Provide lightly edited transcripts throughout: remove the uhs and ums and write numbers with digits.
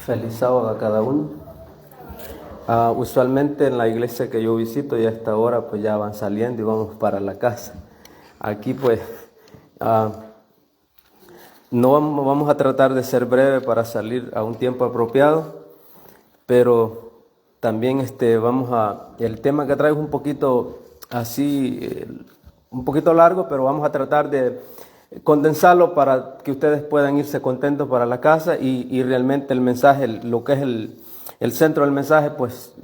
Feliz sábado a cada uno. Usualmente en la iglesia que yo visito y a esta hora pues ya van saliendo y vamos para la casa. Aquí pues no vamos a tratar de ser breve para salir a un tiempo apropiado, pero también el tema que traigo es un poquito así, un poquito largo, pero vamos a tratar de condensarlo para que ustedes puedan irse contentos para la casa y realmente el mensaje, lo que es el centro del mensaje, pues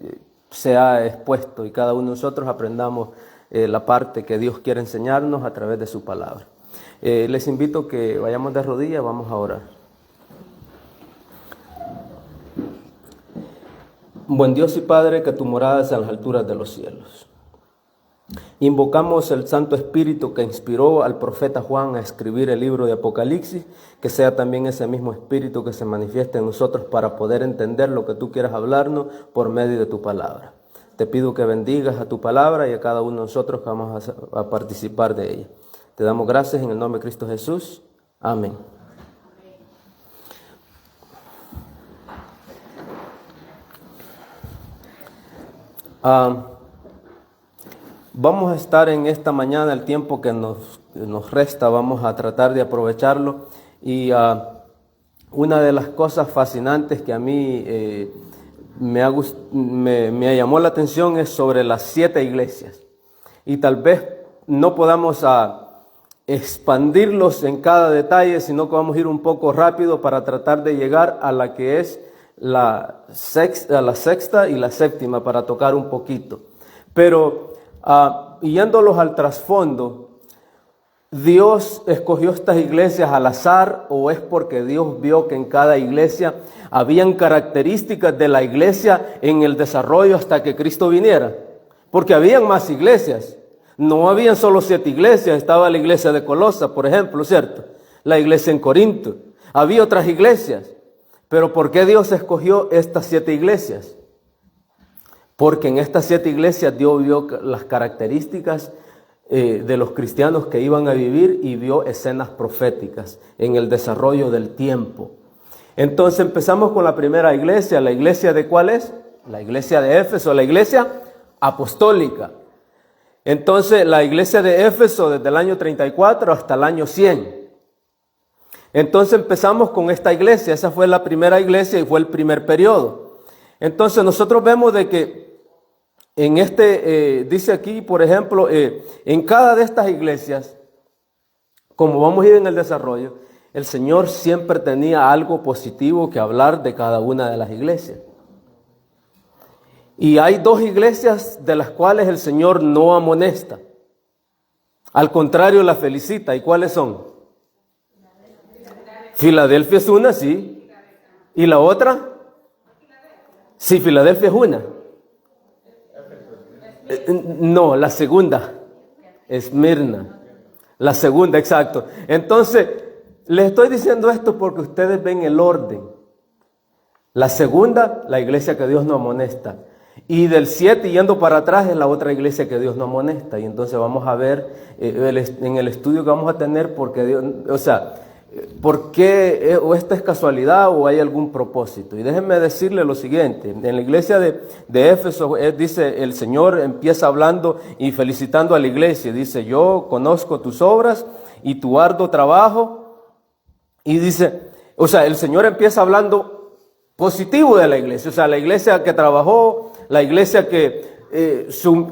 se ha expuesto y cada uno de nosotros aprendamos la parte que Dios quiere enseñarnos a través de su palabra. Les invito que vayamos de rodillas, vamos a orar. Buen Dios y Padre, que tu morada es en las alturas de los cielos. Invocamos el Santo Espíritu que inspiró al profeta Juan a escribir el libro de Apocalipsis, que sea también ese mismo Espíritu que se manifieste en nosotros para poder entender lo que tú quieras hablarnos por medio de tu palabra. Te pido que bendigas a tu palabra y a cada uno de nosotros que vamos a participar de ella. Te damos gracias en el nombre de Cristo Jesús. Amén. Vamos a estar en esta mañana, el tiempo que nos resta, vamos a tratar de aprovecharlo. Y una de las cosas fascinantes que a mí me llamó la atención es sobre las 7 iglesias. Y tal vez no podamos expandirlos en cada detalle, sino que vamos a ir un poco rápido para tratar de llegar a la que es la sexta y la séptima, para tocar un poquito. Pero yéndolos al trasfondo, ¿Dios escogió estas iglesias al azar o es porque Dios vio que en cada iglesia habían características de la iglesia en el desarrollo hasta que Cristo viniera? Porque habían más iglesias, no habían solo 7 iglesias, estaba la iglesia de Colosa, por ejemplo, ¿cierto? La iglesia en Corinto, había otras iglesias, pero ¿por qué Dios escogió estas 7 iglesias? Porque en estas 7 iglesias Dios vio las características de los cristianos que iban a vivir y vio escenas proféticas en el desarrollo del tiempo. Entonces empezamos con la primera iglesia. ¿La iglesia de cuál es? La iglesia de Éfeso, la iglesia apostólica. Entonces la iglesia de Éfeso desde el año 34 hasta el año 100. Entonces empezamos con esta iglesia. Esa fue la primera iglesia y fue el primer periodo. Entonces nosotros vemos de que en dice aquí, por ejemplo, en cada de estas iglesias, como vamos a ir en el desarrollo, el Señor siempre tenía algo positivo que hablar de cada una de las iglesias. Y hay 2 iglesias de las cuales el Señor no amonesta. Al contrario, la felicita. ¿Y cuáles son? Filadelfia es una, sí. ¿Y la otra? Sí, Filadelfia es una. No, la segunda. Esmirna. La segunda, exacto. Entonces, les estoy diciendo esto porque ustedes ven el orden. La segunda, la iglesia que Dios no amonesta. Y del 7 yendo para atrás es la otra iglesia que Dios no amonesta. Y entonces vamos a ver en el estudio que vamos a tener porque Dios, ¿por qué? ¿O esta es casualidad o hay algún propósito? Y déjenme decirle lo siguiente. En la iglesia de Éfeso dice, el Señor empieza hablando y felicitando a la iglesia. Dice, yo conozco tus obras y tu arduo trabajo. Y dice, el Señor empieza hablando positivo de la iglesia. La iglesia que trabajó, la iglesia que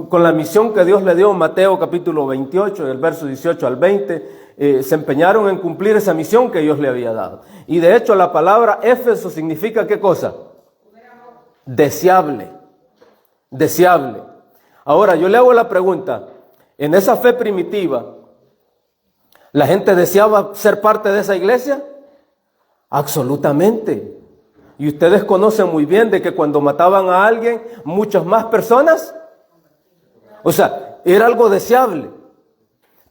con la misión que Dios le dio en Mateo capítulo 28, del verso 18 al 20, se empeñaron en cumplir esa misión que Dios le había dado. Y de hecho la palabra Éfeso significa ¿qué cosa? Deseable. Deseable. Ahora yo le hago la pregunta, en esa fe primitiva, ¿la gente deseaba ser parte de esa iglesia? Absolutamente. Y ustedes conocen muy bien de que cuando mataban a alguien, muchas más personas, era algo deseable.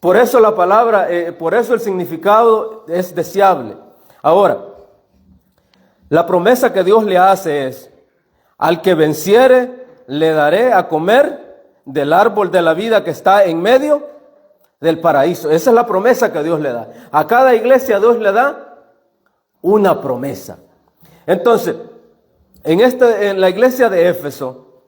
Por eso la palabra, por eso el significado es deseable. Ahora, la promesa que Dios le hace es, al que venciere, le daré a comer del árbol de la vida que está en medio del paraíso. Esa es la promesa que Dios le da. A cada iglesia Dios le da una promesa. Entonces, En la iglesia de Éfeso,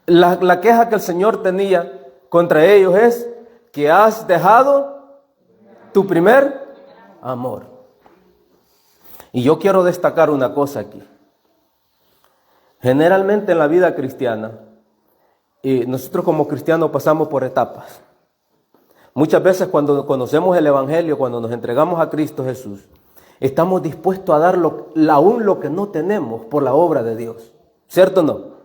la queja que el Señor tenía contra ellos es que has dejado tu primer amor. Y yo quiero destacar una cosa aquí. Generalmente en la vida cristiana, nosotros como cristianos pasamos por etapas. Muchas veces cuando conocemos el Evangelio, cuando nos entregamos a Cristo Jesús, estamos dispuestos a dar aún lo que no tenemos por la obra de Dios. ¿Cierto o no?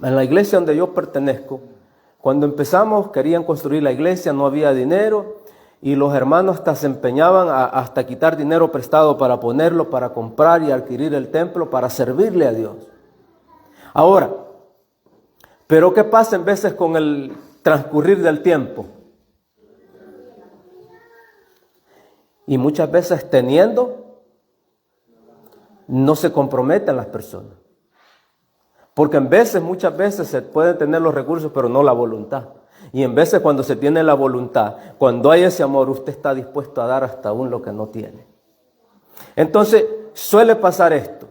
En la iglesia donde yo pertenezco, cuando empezamos querían construir la iglesia, no había dinero y los hermanos hasta se empeñaban hasta quitar dinero prestado para ponerlo, para comprar y adquirir el templo, para servirle a Dios. Ahora, pero ¿qué pasa en veces con el transcurrir del tiempo? Y muchas veces teniendo, no se comprometen las personas. Porque muchas veces se pueden tener los recursos, pero no la voluntad. Y en veces cuando se tiene la voluntad, cuando hay ese amor, usted está dispuesto a dar hasta aún lo que no tiene. Entonces, suele pasar esto.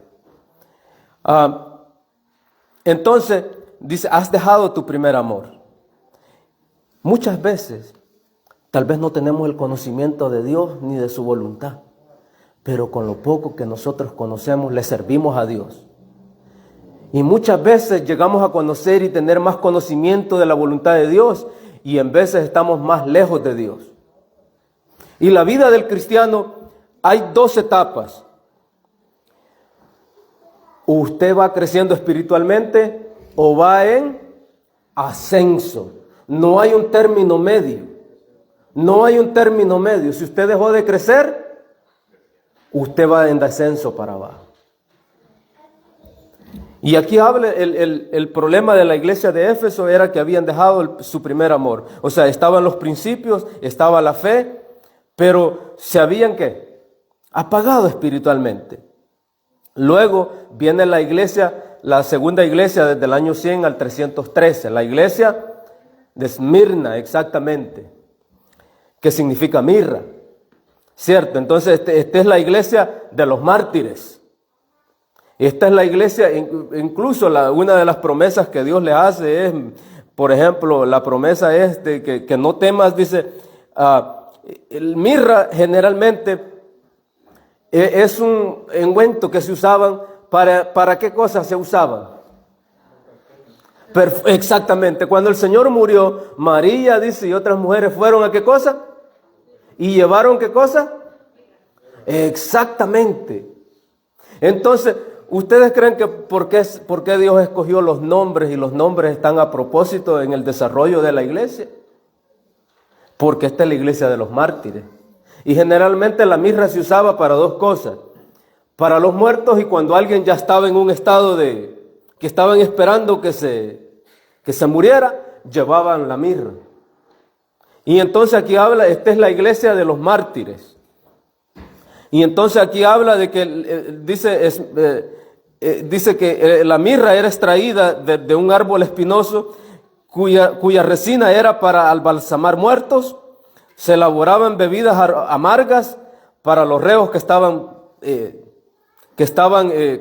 Entonces, dice, has dejado tu primer amor. Muchas veces, tal vez no tenemos el conocimiento de Dios ni de su voluntad, pero con lo poco que nosotros conocemos, le servimos a Dios. Y muchas veces llegamos a conocer y tener más conocimiento de la voluntad de Dios, y en veces estamos más lejos de Dios. Y la vida del cristiano, hay dos etapas. Usted va creciendo espiritualmente o va en ascenso. No hay un término medio. No hay un término medio. Si usted dejó de crecer, usted va en descenso para abajo. Y aquí habla el problema de la iglesia de Éfeso era que habían dejado su primer amor. O sea, estaban los principios, estaba la fe, pero se habían ¿qué? Apagado espiritualmente. Luego viene la iglesia, la segunda iglesia desde el año 100 al 313, la iglesia de Esmirna, exactamente, que significa mirra, ¿cierto? Entonces, esta es la iglesia de los mártires. Esta es la iglesia, incluso una de las promesas que Dios le hace es, por ejemplo, la promesa es de que no temas, dice, el mirra generalmente es un ungüento que se usaban, ¿para qué cosas se usaban? Exactamente, cuando el Señor murió, María, dice, y otras mujeres fueron ¿a qué cosa? ¿Y llevaron qué cosa? Exactamente. Entonces, ¿ustedes creen que por qué Dios escogió los nombres y los nombres están a propósito en el desarrollo de la iglesia? Porque esta es la iglesia de los mártires. Y generalmente la mirra se usaba para dos cosas. Para los muertos y cuando alguien ya estaba en un estado que estaban esperando que se muriera, llevaban la mirra. Y entonces aquí habla, esta es la iglesia de los mártires. Y entonces aquí habla de que, dice que la mirra era extraída de un árbol espinoso cuya resina era para embalsamar muertos. Se elaboraban bebidas amargas para los reos que estaban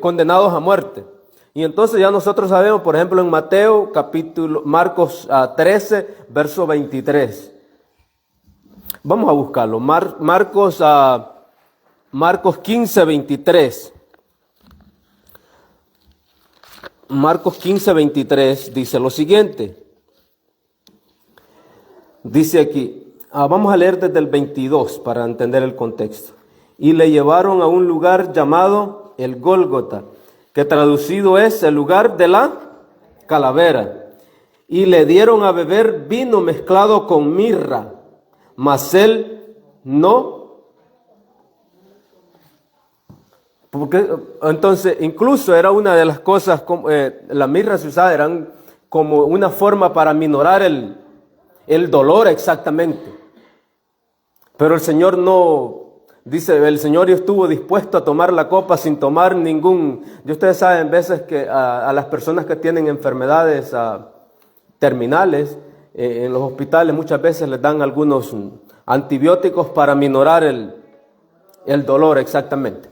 condenados a muerte. Y entonces ya nosotros sabemos, por ejemplo, en Marcos 13, verso 23. Vamos a buscarlo. Marcos 15, 23. Marcos 15, 23 dice lo siguiente. Dice aquí, vamos a leer desde el 22 para entender el contexto. Y le llevaron a un lugar llamado el Gólgota, que traducido es el lugar de la calavera. Y le dieron a beber vino mezclado con mirra, mas él no. Porque, entonces, incluso era una de las cosas, la mirra se usaba, eran como una forma para minorar el dolor exactamente. Pero el Señor no, dice, el Señor estuvo dispuesto a tomar la copa sin tomar ningún. Y ustedes saben, veces que a las personas que tienen enfermedades terminales, en los hospitales muchas veces les dan algunos antibióticos para minorar el dolor exactamente.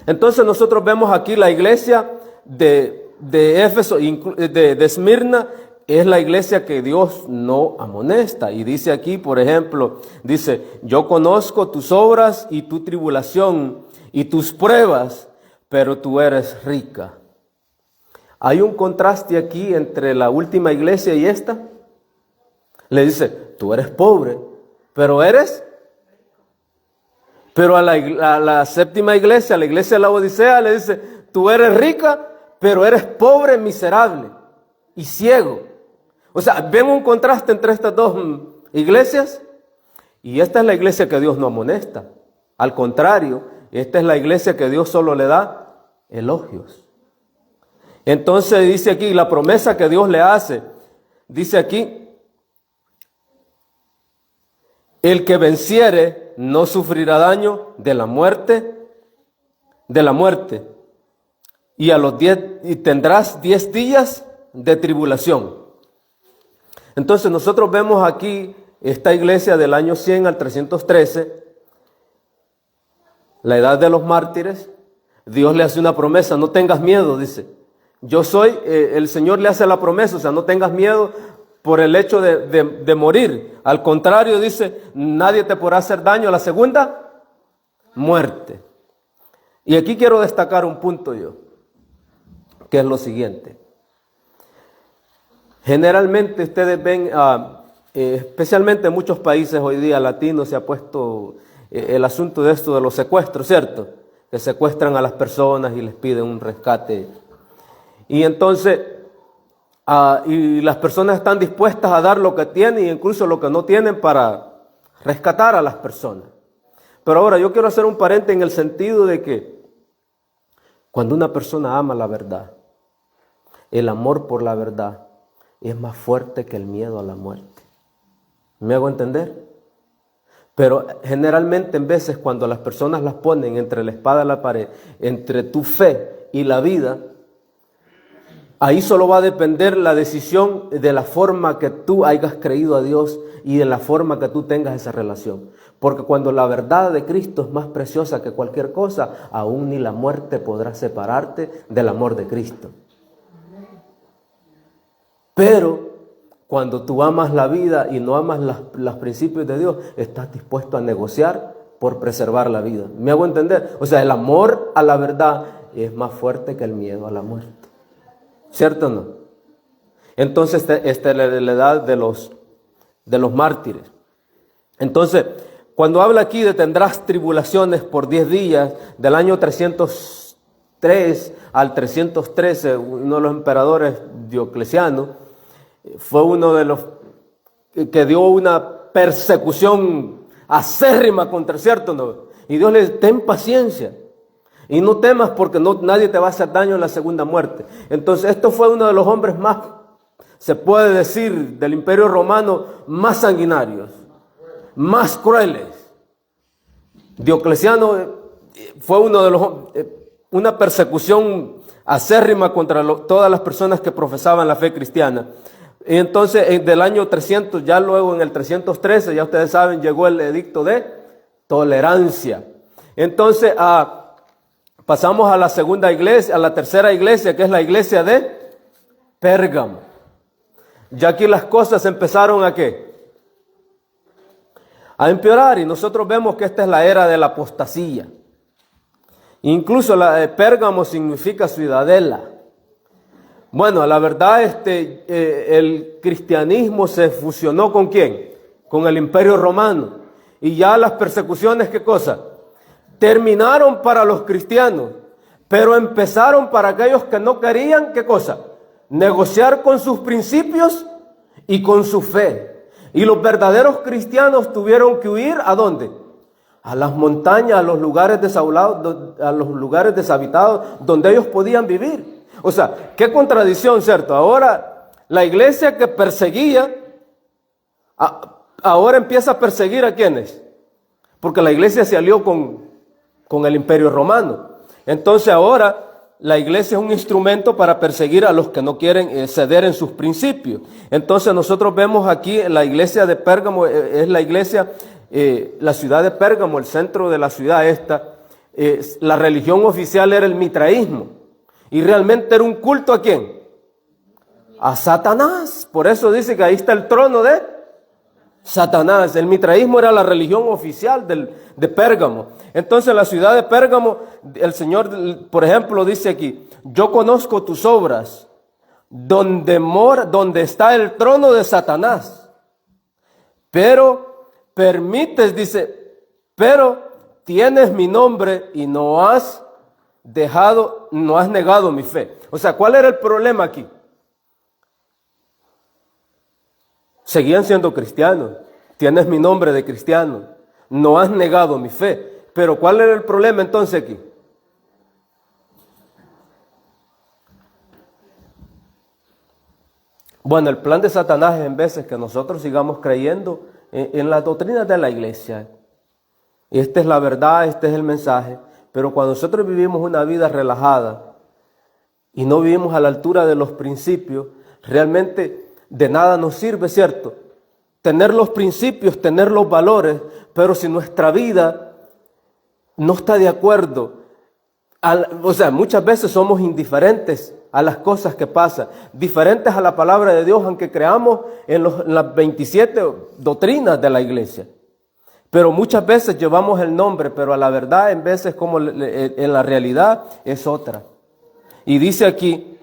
Entonces nosotros vemos aquí la iglesia de Éfeso, de Esmirna, es la iglesia que Dios no amonesta. Y dice aquí, por ejemplo, dice, yo conozco tus obras y tu tribulación y tus pruebas, pero tú eres rica. Hay un contraste aquí entre la última iglesia y esta. Le dice, tú eres pobre, pero eres... Pero a la séptima iglesia, a la iglesia de la Odisea, le dice, tú eres rica, pero eres pobre, miserable y ciego. O sea, ven un contraste entre estas dos iglesias. Y esta es la iglesia que Dios no amonesta. Al contrario, esta es la iglesia que Dios solo le da elogios. Entonces dice aquí, la promesa que Dios le hace, dice aquí, el que venciere no sufrirá daño de la muerte, y a los 10 y tendrás 10 días de tribulación. Entonces nosotros vemos aquí esta iglesia del año 100 al 313, la edad de los mártires. Dios le hace una promesa, no tengas miedo, dice. Yo soy, el Señor le hace la promesa, o sea, no tengas miedo por el hecho de morir. Al contrario, dice, nadie te podrá hacer daño a la segunda muerte. Y aquí quiero destacar un punto yo, que es lo siguiente. Generalmente ustedes ven, especialmente en muchos países hoy día latinos, se ha puesto el asunto de esto de los secuestros, ¿cierto? Que secuestran a las personas y les piden un rescate. Y entonces... y las personas están dispuestas a dar lo que tienen e incluso lo que no tienen para rescatar a las personas. Pero ahora yo quiero hacer un paréntesis en el sentido de que cuando una persona ama la verdad, el amor por la verdad es más fuerte que el miedo a la muerte. ¿Me hago entender? Pero generalmente en veces cuando las personas las ponen entre la espada y la pared, entre tu fe y la vida, ahí solo va a depender la decisión de la forma que tú hayas creído a Dios y de la forma que tú tengas esa relación. Porque cuando la verdad de Cristo es más preciosa que cualquier cosa, aún ni la muerte podrá separarte del amor de Cristo. Pero cuando tú amas la vida y no amas los principios de Dios, estás dispuesto a negociar por preservar la vida. ¿Me hago entender? O sea, el amor a la verdad es más fuerte que el miedo a la muerte. ¿Cierto o no? Entonces, esta es la edad de los mártires. Entonces, cuando habla aquí de tendrás tribulaciones por 10 días, del año 303 al 313, uno de los emperadores, Diocleciano, fue uno de los que dio una persecución acérrima contra, ¿cierto o no? Y Dios le dice, ten paciencia. Y no temas porque nadie te va a hacer daño en la segunda muerte. Entonces esto fue uno de los hombres más, se puede decir, del Imperio Romano, más sanguinarios, más crueles. Diocleciano fue uno de una persecución acérrima contra todas las personas que profesaban la fe cristiana. Y entonces del año 300, ya luego en el 313, ya ustedes saben, llegó el edicto de tolerancia. Entonces pasamos a la segunda iglesia, a la tercera iglesia, que es la iglesia de Pérgamo. Ya aquí las cosas empezaron a ¿qué? A empeorar, y nosotros vemos que esta es la era de la apostasía. Incluso Pérgamo significa ciudadela. Bueno, la verdad el cristianismo se fusionó ¿con quién? Con el Imperio Romano. Y ya las persecuciones, ¿qué cosa? Terminaron para los cristianos, pero empezaron para aquellos que no querían, ¿qué cosa? Negociar con sus principios y con su fe. Y los verdaderos cristianos tuvieron que huir, ¿a dónde? A las montañas, a los lugares deshabitados, donde ellos podían vivir. O sea, qué contradicción, ¿cierto? Ahora la iglesia que perseguía, ahora empieza a perseguir ¿a quiénes? Porque la iglesia se alió con el Imperio Romano. Entonces ahora la iglesia es un instrumento para perseguir a los que no quieren ceder en sus principios. Entonces nosotros vemos aquí la iglesia de Pérgamo, es la iglesia, la ciudad de Pérgamo, el centro de la ciudad esta, la religión oficial era el mitraísmo. Y realmente era un culto ¿a quién? A Satanás. Por eso dice que ahí está el trono de Satanás. El mitraísmo era la religión oficial de Pérgamo. Entonces en la ciudad de Pérgamo, el Señor, por ejemplo, dice aquí, yo conozco tus obras, donde está el trono de Satanás. Pero permites, dice, pero tienes mi nombre y no has negado mi fe. O sea, ¿cuál era el problema aquí? Seguían siendo cristianos. Tienes mi nombre de cristiano. No has negado mi fe. Pero ¿cuál era el problema entonces aquí? Bueno, el plan de Satanás es en veces que nosotros sigamos creyendo en las doctrinas de la iglesia. Esta es la verdad, este es el mensaje. Pero cuando nosotros vivimos una vida relajada y no vivimos a la altura de los principios, realmente de nada nos sirve, ¿cierto? Tener los principios, tener los valores, pero si nuestra vida no está de acuerdo, muchas veces somos indiferentes a las cosas que pasan, diferentes a la palabra de Dios, aunque creamos en las 27 doctrinas de la iglesia. Pero muchas veces llevamos el nombre, pero a la verdad en veces como en la realidad es otra. Y dice aquí,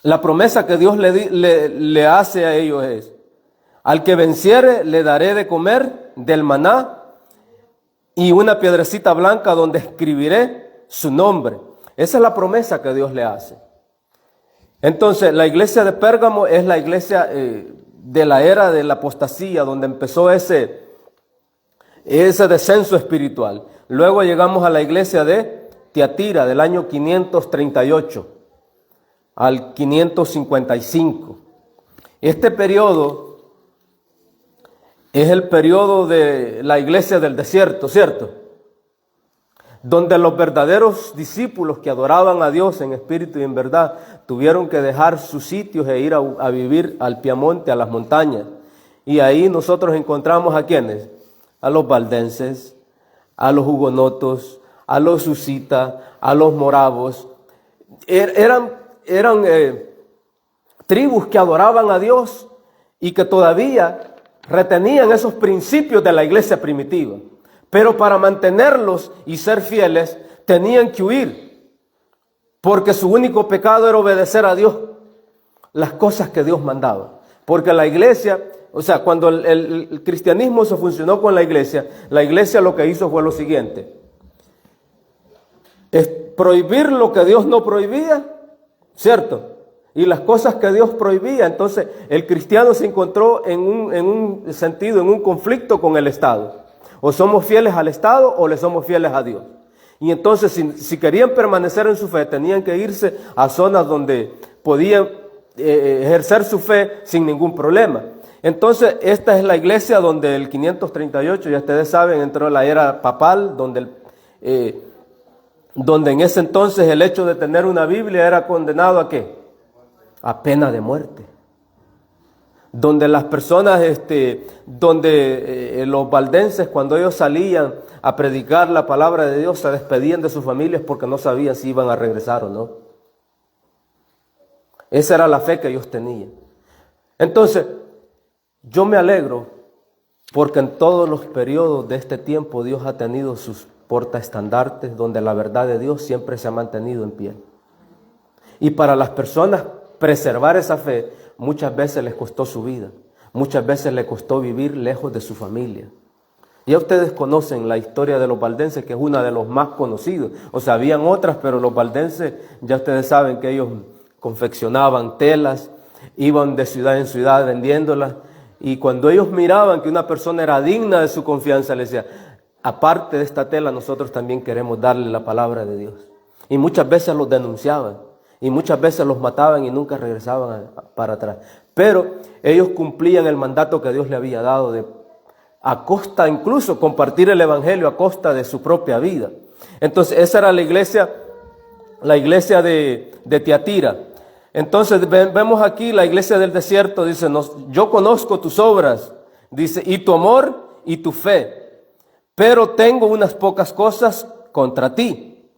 la promesa que Dios le hace a ellos es, al que venciere le daré de comer del maná y una piedrecita blanca donde escribiré su nombre. Esa es la promesa que Dios le hace. Entonces, la iglesia de Pérgamo es la iglesia de la era de la apostasía, donde empezó ese descenso espiritual. Luego llegamos a la iglesia de Tiatira, del año 538 al 555. Este periodo es el periodo de la iglesia del desierto, ¿cierto? Donde los verdaderos discípulos que adoraban a Dios en espíritu y en verdad tuvieron que dejar sus sitios e ir a vivir al Piamonte, a las montañas. Y ahí nosotros encontramos ¿a quiénes? A los valdenses, a los hugonotos, a los susitas, a los moravos. Eran tribus que adoraban a Dios y que todavía retenían esos principios de la iglesia primitiva. Pero para mantenerlos y ser fieles, tenían que huir, porque su único pecado era obedecer a Dios, las cosas que Dios mandaba. Porque la iglesia, cuando el cristianismo se funcionó con la iglesia lo que hizo fue lo siguiente: es prohibir lo que Dios no prohibía, ¿cierto? Y las cosas que Dios prohibía. Entonces el cristiano se encontró en un conflicto con el Estado. O somos fieles al Estado o le somos fieles a Dios. Y entonces si querían permanecer en su fe, tenían que irse a zonas donde podían ejercer su fe sin ningún problema. Entonces esta es la iglesia donde el 538, ya ustedes saben, entró la era papal, donde en ese entonces el hecho de tener una Biblia era condenado ¿a qué? A pena de muerte. Donde las personas, los valdenses, cuando ellos salían a predicar la palabra de Dios, se despedían de sus familias porque no sabían si iban a regresar o no. Esa era la fe que ellos tenían. Entonces, yo me alegro porque en todos los periodos de este tiempo Dios ha tenido sus portaestandartes donde la verdad de Dios siempre se ha mantenido en pie. Y para las personas preservar esa fe, muchas veces les costó su vida, muchas veces les costó vivir lejos de su familia. Ya ustedes conocen la historia de los valdenses, que es una de los más conocidos. Habían otras, pero los valdenses, ya ustedes saben que ellos confeccionaban telas, iban de ciudad en ciudad vendiéndolas, y cuando ellos miraban que una persona era digna de su confianza, les decía, aparte de esta tela, nosotros también queremos darle la palabra de Dios. Y muchas veces los denunciaban. Y muchas veces los mataban y nunca regresaban para atrás. Pero ellos cumplían el mandato que Dios le había dado a costa, incluso compartir el evangelio a costa de su propia vida. Entonces esa era la iglesia de Tiatira. Entonces vemos aquí la iglesia del desierto, dice, yo conozco tus obras Dice, y tu amor y tu fe. Pero tengo unas pocas cosas contra ti,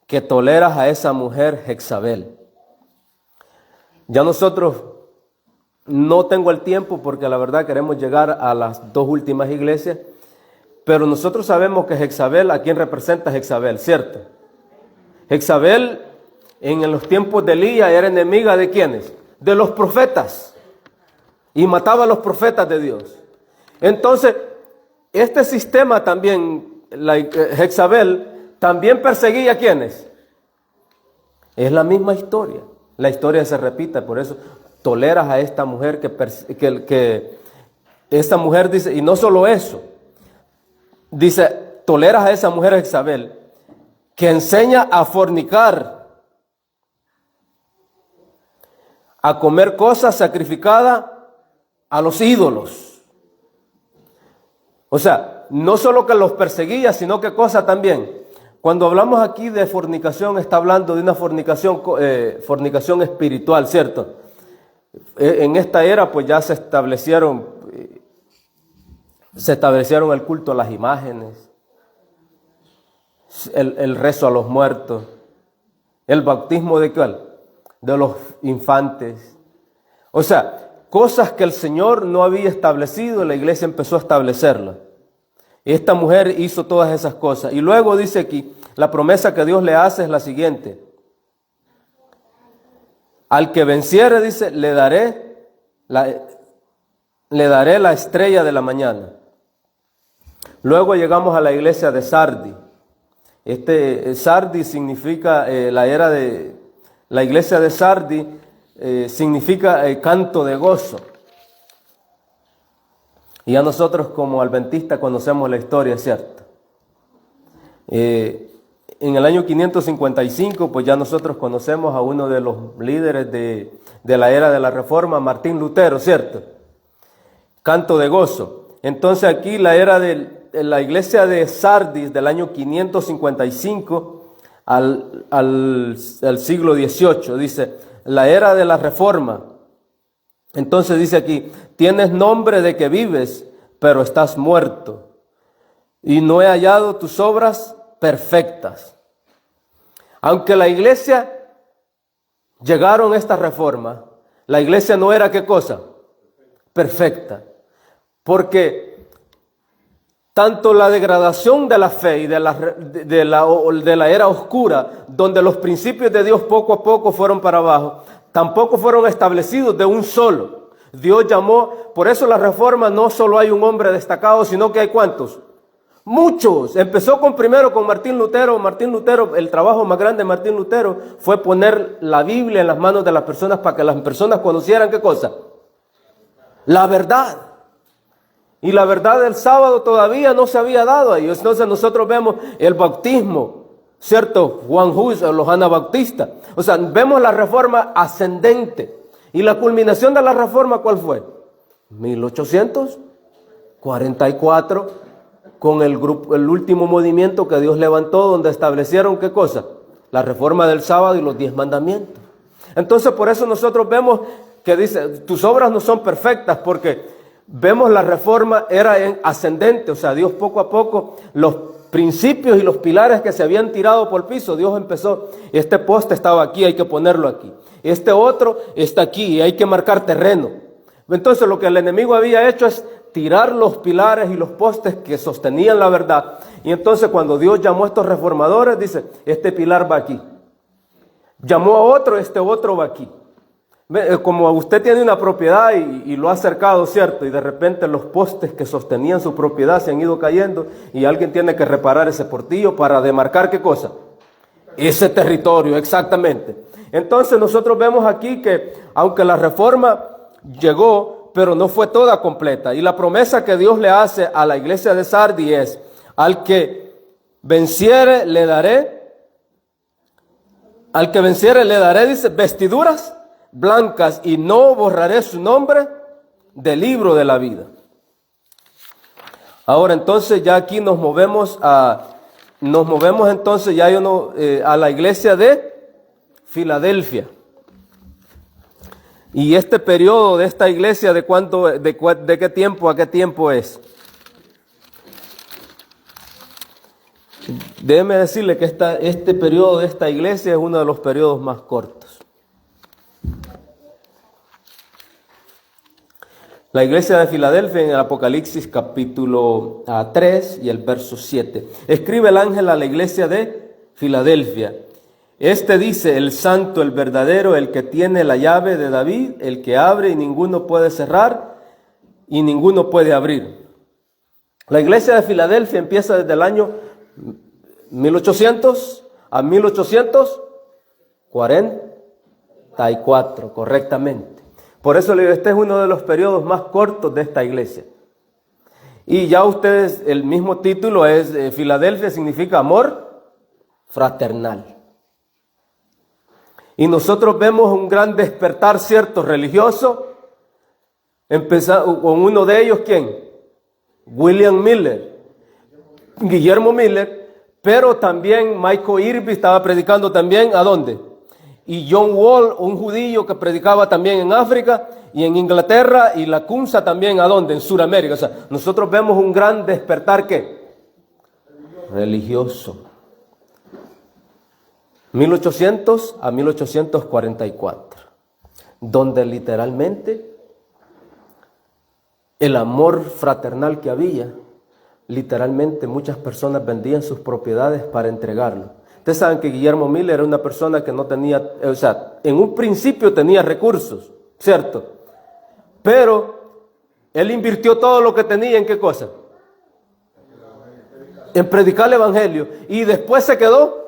que toleras a esa mujer Jezabel. Ya nosotros no tengo el tiempo porque la verdad queremos llegar a las dos últimas iglesias, pero nosotros sabemos que Jezabel, ¿a quién representa Jezabel? ¿Cierto? Jezabel en los tiempos de Elías era enemiga ¿de quiénes? De los profetas, y mataba a los profetas de Dios. Entonces, este sistema también, Jezabel, también perseguía ¿a quiénes? Es la misma historia. La historia se repite, por eso toleras a esta mujer que esta mujer dice, y no solo eso, dice, toleras a esa mujer Jezabel, que enseña a fornicar, a comer cosas sacrificadas a los ídolos. O sea, no solo que los perseguía, sino que cosa también. Cuando hablamos aquí de fornicación, está hablando de una fornicación espiritual, ¿cierto? En esta era pues ya se establecieron el culto a las imágenes, el rezo a los muertos, el bautismo ¿de cuál? De los infantes. O sea, cosas que el Señor no había establecido, la iglesia empezó a establecerlas. Esta mujer hizo todas esas cosas. Y luego dice aquí, la promesa que Dios le hace es la siguiente. Al que venciere, dice, le daré la estrella de la mañana. Luego llegamos a la iglesia de Sardi. Sardi significa, la iglesia de Sardi significa canto de gozo. Y ya nosotros como adventistas conocemos la historia, ¿cierto? En el año 555, pues ya nosotros conocemos a uno de los líderes de la era de la Reforma, Martín Lutero, ¿cierto? Canto de gozo. Entonces aquí la iglesia de Sardis del año 555 al siglo XVIII, dice, la era de la Reforma. Entonces dice aquí, tienes nombre de que vives, pero estás muerto, y no he hallado tus obras perfectas. Aunque la iglesia llegaron a esta reforma, la iglesia no era ¿qué cosa? Perfecta. Porque tanto la degradación de la fe y de la era oscura, donde los principios de Dios poco a poco fueron para abajo, tampoco fueron establecidos de un solo. Dios llamó, por eso la reforma no solo hay un hombre destacado, sino que hay ¿cuántos? Muchos. Empezó primero con Martín Lutero. Martín Lutero, el trabajo más grande de Martín Lutero fue poner la Biblia en las manos de las personas para que las personas conocieran ¿qué cosa? La verdad. Y la verdad del sábado todavía no se había dado a ellos. Entonces nosotros vemos el bautismo, ¿cierto? Juan Hus o los anabautistas. O sea, vemos la reforma ascendente. ¿Y la culminación de la reforma cuál fue? 1844, con el último movimiento que Dios levantó, donde establecieron ¿qué cosa? La reforma del sábado y los 10 mandamientos. Entonces, por eso nosotros vemos que dice, tus obras no son perfectas, porque vemos la reforma era en ascendente. O sea, Dios poco a poco, los principios y los pilares que se habían tirado por el piso, Dios empezó, este poste estaba aquí, hay que ponerlo aquí. Este otro está aquí y hay que marcar terreno. Entonces lo que el enemigo había hecho es tirar los pilares y los postes que sostenían la verdad. Y entonces cuando Dios llamó a estos reformadores, dice, este pilar va aquí. Llamó a otro, este otro va aquí. Como usted tiene una propiedad y lo ha cercado, ¿cierto? Y de repente los postes que sostenían su propiedad se han ido cayendo y alguien tiene que reparar ese portillo para demarcar ¿qué cosa? Ese territorio, exactamente. Entonces nosotros vemos aquí que aunque la reforma llegó, pero no fue toda completa. Y la promesa que Dios le hace a la iglesia de Sardi es, al que venciere le daré, dice, vestiduras blancas y no borraré su nombre del libro de la vida. Ahora entonces ya aquí nos movemos entonces ya a la iglesia de Filadelfia. Y este periodo de esta iglesia, ¿de qué tiempo a qué tiempo es? Déjeme decirle que este periodo de esta iglesia es uno de los periodos más cortos. La iglesia de Filadelfia en el Apocalipsis capítulo 3 y el verso 7. Escribe el ángel a la iglesia de Filadelfia. Este dice: el santo, el verdadero, el que tiene la llave de David, el que abre y ninguno puede cerrar y ninguno puede abrir. La iglesia de Filadelfia empieza desde el año 1800 a 1844, correctamente. Por eso este es uno de los periodos más cortos de esta iglesia. Y ya ustedes, el mismo título es Filadelfia, significa amor fraternal. Y nosotros vemos un gran despertar, cierto, religioso. Empezando con uno de ellos, ¿quién? William Miller, Guillermo Miller, pero también Michael Irby estaba predicando también, ¿a dónde? Y John Wall, un judío que predicaba también en África y en Inglaterra, y la Cunza también, ¿a dónde? En Sudamérica. O sea, nosotros vemos un gran despertar, ¿qué? Religioso. 1800 a 1844, donde literalmente el amor fraternal que había, literalmente muchas personas vendían sus propiedades para entregarlo. Ustedes saben que Guillermo Miller era una persona que no tenía, o sea, en un principio tenía recursos, ¿cierto? Pero él invirtió todo lo que tenía, ¿en qué cosa? En predicar el evangelio. Y después se quedó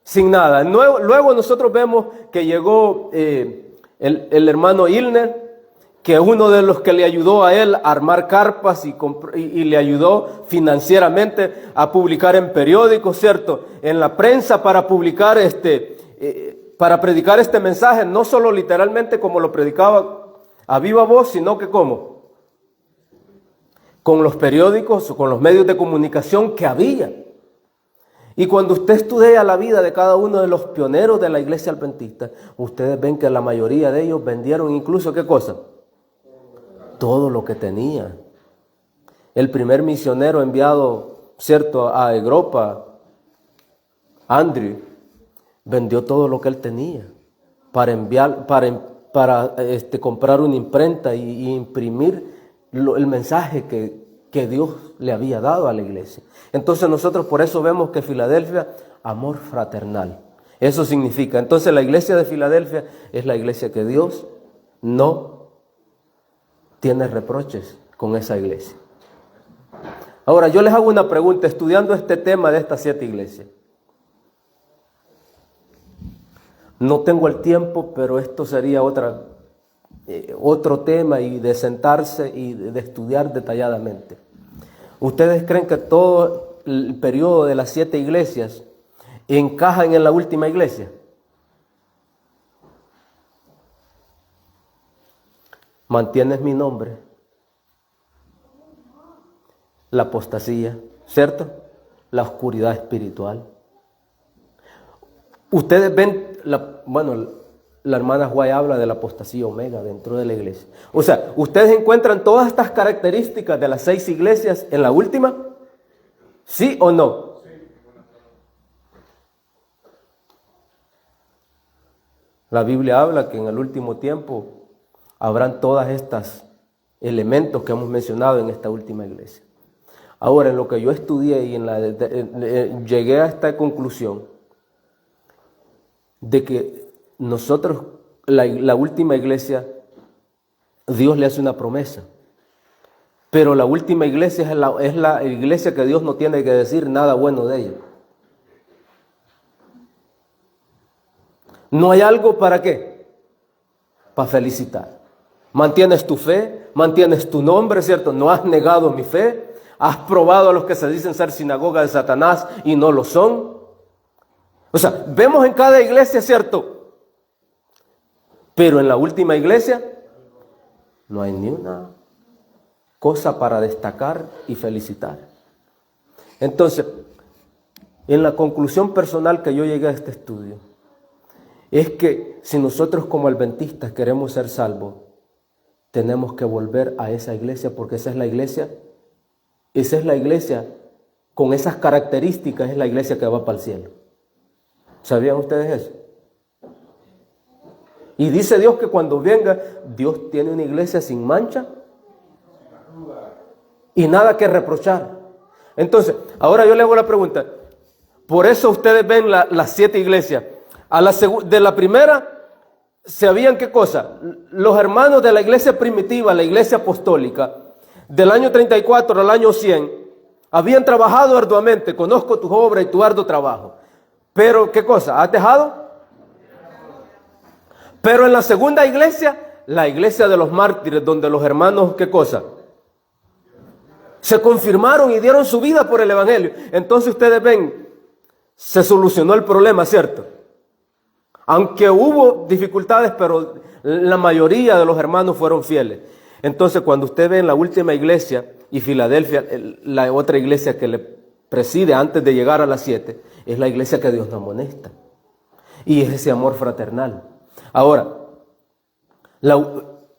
sin nada. Luego nosotros vemos que llegó el hermano Ilner, que es uno de los que le ayudó a él a armar carpas y le ayudó financieramente a publicar en periódicos, ¿cierto? En la prensa para publicar para predicar este mensaje, no solo literalmente como lo predicaba a viva voz, sino que ¿cómo? Con los periódicos o con los medios de comunicación que había. Y cuando usted estudia la vida de cada uno de los pioneros de la iglesia adventista, ustedes ven que la mayoría de ellos vendieron incluso, ¿qué cosa? Todo lo que tenía. El primer misionero enviado, cierto, a Europa, Andrew, vendió todo lo que él tenía para comprar una imprenta y imprimir el mensaje que Dios le había dado a la iglesia. Entonces nosotros por eso vemos que Filadelfia, amor fraternal. Eso significa. Entonces la iglesia de Filadelfia es la iglesia que Dios no tiene reproches con esa iglesia. Ahora, yo les hago una pregunta estudiando este tema de estas 7 iglesias. No tengo el tiempo, pero esto sería otro tema y de sentarse y de estudiar detalladamente. ¿Ustedes creen que todo el periodo de las 7 iglesias encajan en la última iglesia? Mantienes mi nombre, la apostasía, ¿cierto? La oscuridad espiritual. Ustedes ven, la hermana Juay habla de la apostasía omega dentro de la iglesia. O sea, ¿ustedes encuentran todas estas características de las 6 iglesias en la última? ¿Sí o no? La Biblia habla que en el último tiempo habrán todas estas elementos que hemos mencionado en esta última iglesia. Ahora, en lo que yo estudié y llegué a esta conclusión de que nosotros, la última iglesia, Dios le hace una promesa. Pero la última iglesia es la iglesia que Dios no tiene que decir nada bueno de ella. No hay algo para qué, para felicitar. Mantienes tu fe, mantienes tu nombre, ¿cierto? No has negado mi fe, has probado a los que se dicen ser sinagoga de Satanás y no lo son. O sea, vemos en cada iglesia, ¿cierto? Pero en la última iglesia no hay ni una cosa para destacar y felicitar. Entonces, en la conclusión personal que yo llegué a este estudio, es que si nosotros como adventistas queremos ser salvos, tenemos que volver a esa iglesia, porque esa es la iglesia con esas características, es la iglesia que va para el cielo. ¿Sabían ustedes eso? Y dice Dios que cuando venga, Dios tiene una iglesia sin mancha y nada que reprochar. Entonces, ahora yo le hago la pregunta. Por eso ustedes ven las 7 iglesias. De la primera, ¿sabían qué cosa? Los hermanos de la iglesia primitiva, la iglesia apostólica, del año 34 al año 100, habían trabajado arduamente. Conozco tu obra y tu arduo trabajo. Pero, ¿qué cosa? ¿Has dejado? Pero en la segunda iglesia, la iglesia de los mártires, donde los hermanos, ¿qué cosa? Se confirmaron y dieron su vida por el evangelio. Entonces ustedes ven, se solucionó el problema, ¿cierto? Aunque hubo dificultades, pero la mayoría de los hermanos fueron fieles. Entonces cuando usted ve en la última iglesia, y Filadelfia, la otra iglesia que le preside antes de llegar a las 7, es la iglesia que Dios nos amonesta. Y es ese amor fraternal. Ahora,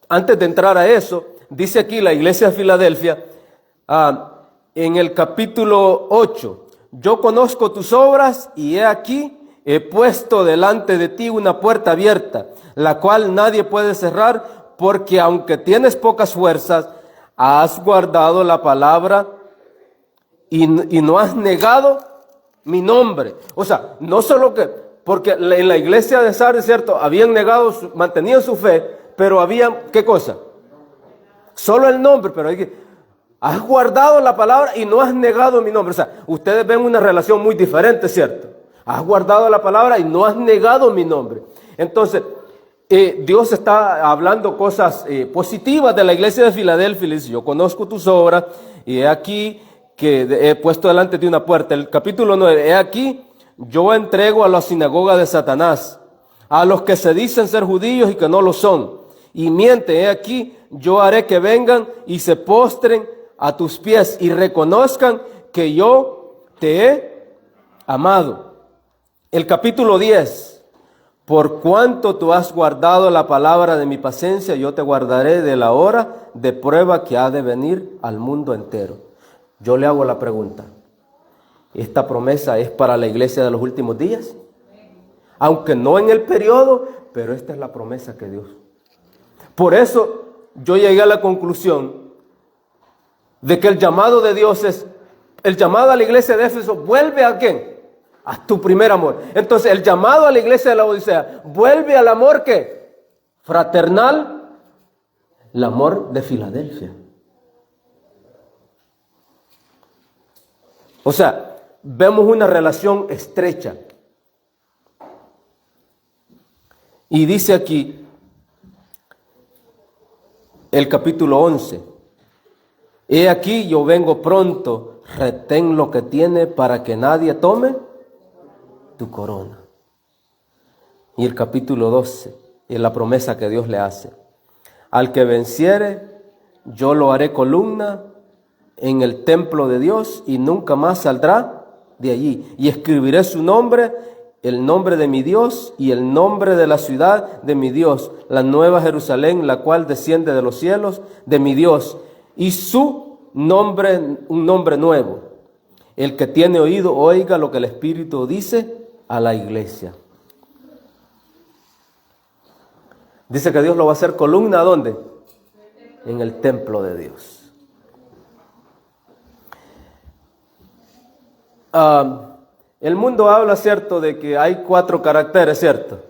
antes de entrar a eso, dice aquí la iglesia de Filadelfia, en el capítulo 8, yo conozco tus obras y he aquí, he puesto delante de ti una puerta abierta, la cual nadie puede cerrar, porque aunque tienes pocas fuerzas, has guardado la palabra y no has negado mi nombre. O sea, no solo que... Porque en la iglesia de Sardis, ¿cierto? Habían negado, mantenían su fe, pero habían, ¿qué cosa? Solo el nombre, pero hay que... Has guardado la palabra y no has negado mi nombre. O sea, ustedes ven una relación muy diferente, ¿cierto? Has guardado la palabra y no has negado mi nombre. Entonces, Dios está hablando cosas positivas de la iglesia de Filadelfia. Dice, yo conozco tus obras y he aquí que he puesto delante de una puerta. El capítulo 9, he aquí, yo entrego a la sinagoga de Satanás, a los que se dicen ser judíos y que no lo son, y mienten. He aquí, yo haré que vengan y se postren a tus pies y reconozcan que yo te he amado. El capítulo 10, por cuanto tú has guardado la palabra de mi paciencia, yo te guardaré de la hora de prueba que ha de venir al mundo entero. Yo le hago la pregunta. ¿Esta promesa es para la iglesia de los últimos días? Aunque no en el periodo, pero esta es la promesa que Dios. Por eso yo llegué a la conclusión de que el llamado de Dios es, el llamado a la iglesia de Éfeso, vuelve a ¿quién? A tu primer amor. Entonces el llamado a la iglesia de la Odisea, vuelve al amor ¿qué? Fraternal, el amor de Filadelfia. O sea, vemos una relación estrecha. Y dice aquí, el capítulo 11, he aquí yo vengo pronto, retén lo que tiene para que nadie tome tu corona. Y el capítulo 12, es la promesa que Dios le hace. Al que venciere, yo lo haré columna en el templo de Dios y nunca más saldrá de allí. Y escribiré su nombre, el nombre de mi Dios y el nombre de la ciudad de mi Dios, la nueva Jerusalén, la cual desciende de los cielos de mi Dios, y su nombre, un nombre nuevo. El que tiene oído, oiga lo que el Espíritu dice a la iglesia. Dice que Dios lo va a hacer columna, ¿dónde? En el templo de Dios. El mundo habla, ¿cierto?, de que hay 4 caracteres, ¿cierto?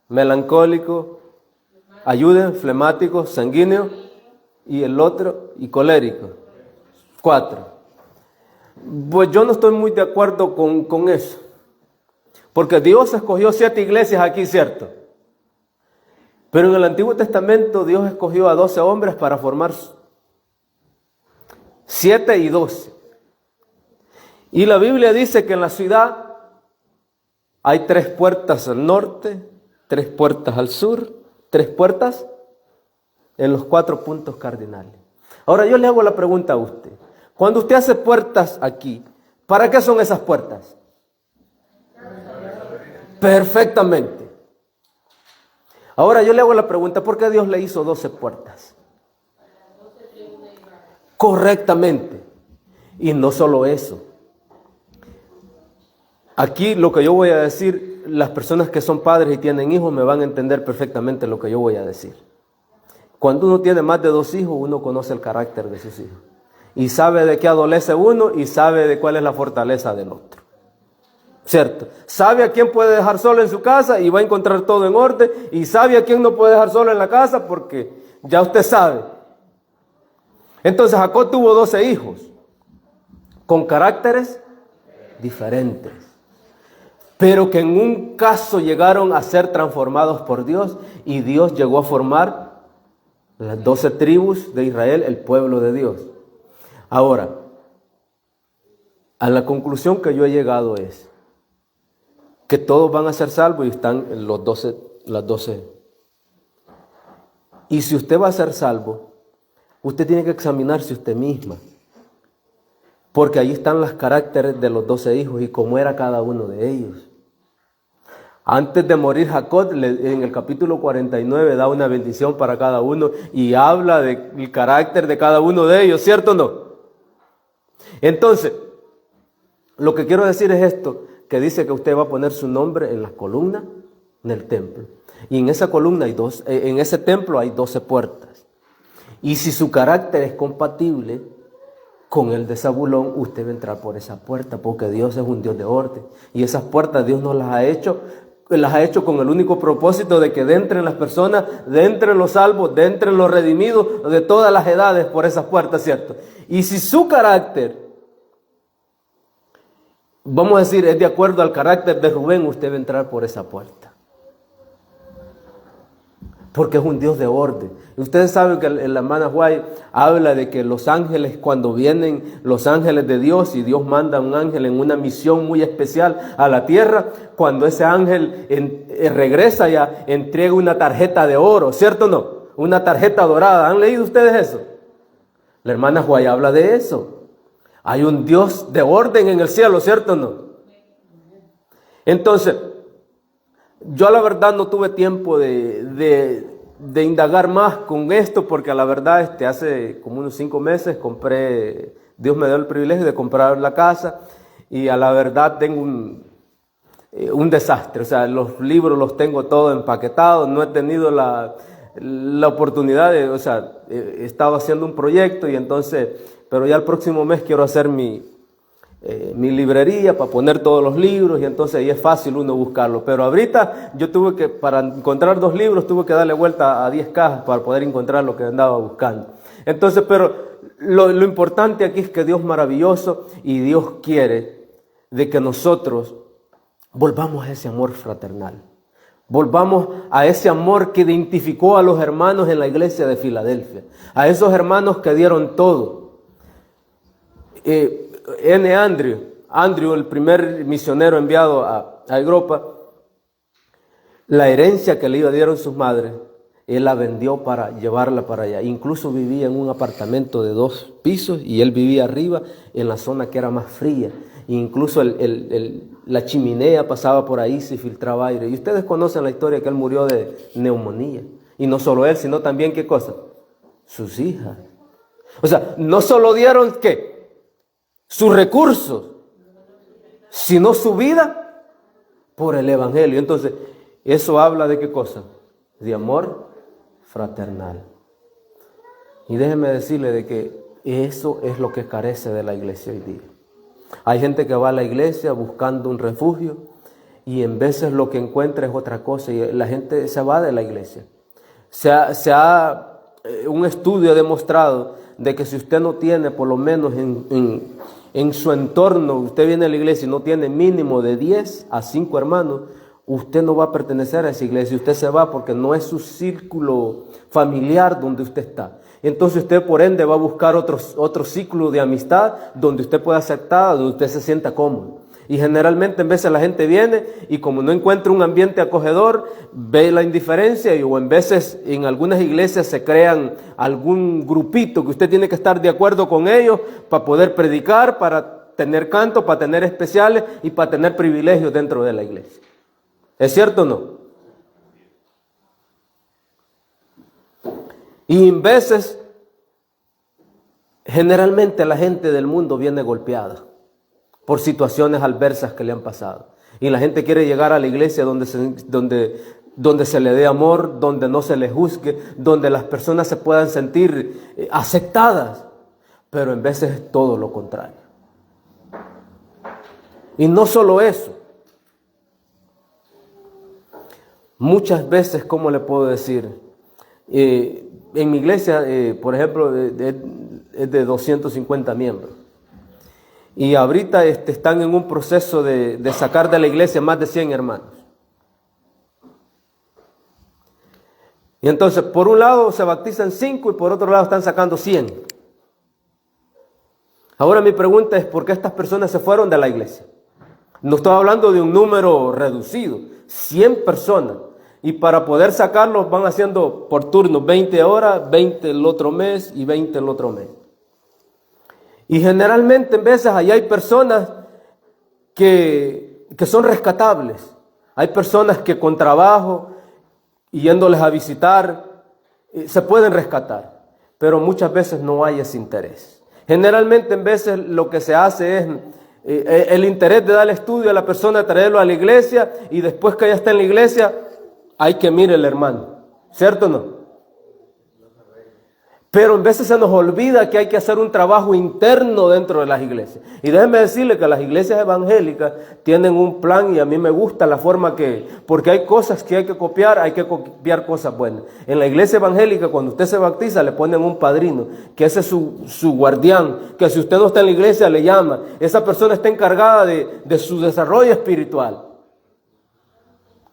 Melancólico, ayuden, flemático, sanguíneo y el otro, y colérico. 4. Pues yo no estoy muy de acuerdo con eso. Porque Dios escogió 7 iglesias aquí, ¿cierto? Pero en el Antiguo Testamento Dios escogió a 12 hombres para formar 7 y 12. Y la Biblia dice que en la ciudad hay 3 puertas al norte, 3 puertas al sur, 3 puertas en los 4 puntos cardinales. Ahora yo le hago la pregunta a usted. Cuando usted hace puertas aquí, ¿para qué son esas puertas? Perfectamente. Ahora yo le hago la pregunta, ¿por qué Dios le hizo 12 puertas? Correctamente. Y no solo eso. Aquí lo que yo voy a decir, las personas que son padres y tienen hijos me van a entender perfectamente lo que yo voy a decir. Cuando uno tiene más de 2 hijos, uno conoce el carácter de sus hijos. Y sabe de qué adolece uno y sabe de cuál es la fortaleza del otro. ¿Cierto? Sabe a quién puede dejar solo en su casa y va a encontrar todo en orden. Y sabe a quién no puede dejar solo en la casa porque ya usted sabe. Entonces Jacob tuvo 12 hijos con caracteres diferentes, pero que en un caso llegaron a ser transformados por Dios y Dios llegó a formar las 12 tribus de Israel, el pueblo de Dios. Ahora, a la conclusión que yo he llegado es que todos van a ser salvos y están las 12. Y si usted va a ser salvo, usted tiene que examinarse usted misma. Porque ahí están los caracteres de los 12 hijos y cómo era cada uno de ellos. Antes de morir Jacob, en el capítulo 49, da una bendición para cada uno y habla del carácter de cada uno de ellos, ¿cierto o no? Entonces, lo que quiero decir es esto, que dice que usted va a poner su nombre en la columna del templo. Y en esa columna en ese templo hay 12 puertas. Y si su carácter es compatible con el de Zabulón, usted va a entrar por esa puerta, porque Dios es un Dios de orden. Y esas puertas Dios nos las ha hecho con el único propósito de que entren las personas, entren los salvos, entren los redimidos de todas las edades por esas puertas, ¿cierto? Y si su carácter, vamos a decir, es de acuerdo al carácter de Rubén, usted va a entrar por esa puerta. Porque es un Dios de orden. Ustedes saben que la hermana White habla de que los ángeles, cuando vienen los ángeles de Dios y Dios manda a un ángel en una misión muy especial a la tierra, cuando ese ángel regresa ya, entrega una tarjeta de oro, ¿cierto o no? Una tarjeta dorada. ¿Han leído ustedes eso? La hermana White habla de eso. Hay un Dios de orden en el cielo, ¿cierto o no? Entonces, yo la verdad no tuve tiempo de indagar más con esto, porque a la verdad hace como unos 5 meses Dios me dio el privilegio de comprar la casa y a la verdad tengo un desastre. O sea, los libros los tengo todos empaquetados, no he tenido la oportunidad he estado haciendo un proyecto y entonces, pero ya el próximo mes quiero hacer mi librería para poner todos los libros y entonces ahí es fácil uno buscarlo. Pero ahorita yo para encontrar 2 libros, tuve que darle vuelta a 10 cajas para poder encontrar lo que andaba buscando. Entonces, pero lo importante aquí es que Dios es maravilloso y Dios quiere de que nosotros volvamos a ese amor fraternal. Volvamos a ese amor que identificó a los hermanos en la iglesia de Filadelfia. A esos hermanos que dieron todo. Andrew, el primer misionero enviado a Europa, la herencia que le dieron sus madres, él la vendió para llevarla para allá. Incluso vivía en un apartamento de 2 pisos y él vivía arriba en la zona que era más fría. Incluso la chimenea pasaba por ahí, se filtraba aire. Y ustedes conocen la historia que él murió de neumonía. Y no solo él, sino también, ¿qué cosa? Sus hijas. O sea, no solo dieron, ¿qué? Sus recursos, sino su vida por el evangelio. Entonces, eso habla de qué cosa? De amor fraternal. Y déjeme decirle de que eso es lo que carece de la iglesia hoy día. Hay gente que va a la iglesia buscando un refugio y en veces lo que encuentra es otra cosa y la gente se va de la iglesia. Un estudio ha demostrado de que si usted no tiene, por lo menos en su entorno, usted viene a la iglesia y no tiene mínimo de 10 a 5 hermanos, usted no va a pertenecer a esa iglesia. Usted se va porque no es su círculo familiar donde usted está. Entonces usted por ende va a buscar otro ciclo de amistad donde usted pueda aceptar, donde usted se sienta cómodo. Y generalmente en veces la gente viene y como no encuentra un ambiente acogedor, ve la indiferencia o en veces en algunas iglesias se crean algún grupito que usted tiene que estar de acuerdo con ellos para poder predicar, para tener canto, para tener especiales y para tener privilegios dentro de la iglesia. ¿Es cierto o no? Y en veces, generalmente la gente del mundo viene golpeada por situaciones adversas que le han pasado. Y la gente quiere llegar a la iglesia donde se le dé amor, donde no se le juzgue, donde las personas se puedan sentir aceptadas. Pero en veces es todo lo contrario. Y no solo eso. Muchas veces, ¿cómo le puedo decir? En mi iglesia, por ejemplo, es de 250 miembros. Y ahorita están en un proceso de sacar de la iglesia más de 100 hermanos. Y entonces, por un lado se bautizan 5 y por otro lado están sacando 100. Ahora mi pregunta es, ¿por qué estas personas se fueron de la iglesia? No estoy hablando de un número reducido, 100 personas. Y para poder sacarlos van haciendo por turnos 20 horas, 20 el otro mes y 20 el otro mes. Y generalmente en veces ahí hay personas que son rescatables. Hay personas que con trabajo y yéndoles a visitar se pueden rescatar. Pero muchas veces no hay ese interés. Generalmente en veces lo que se hace es el interés de darle estudio a la persona, traerlo a la iglesia y después que ya está en la iglesia hay que mirar el hermano. ¿Cierto o no? Pero en veces se nos olvida que hay que hacer un trabajo interno dentro de las iglesias. Y déjenme decirle que las iglesias evangélicas tienen un plan y a mí me gusta la forma porque hay cosas que hay que copiar cosas buenas. En la iglesia evangélica, cuando usted se bautiza, le ponen un padrino, que ese es su guardián, que si usted no está en la iglesia, le llama. Esa persona está encargada de su desarrollo espiritual.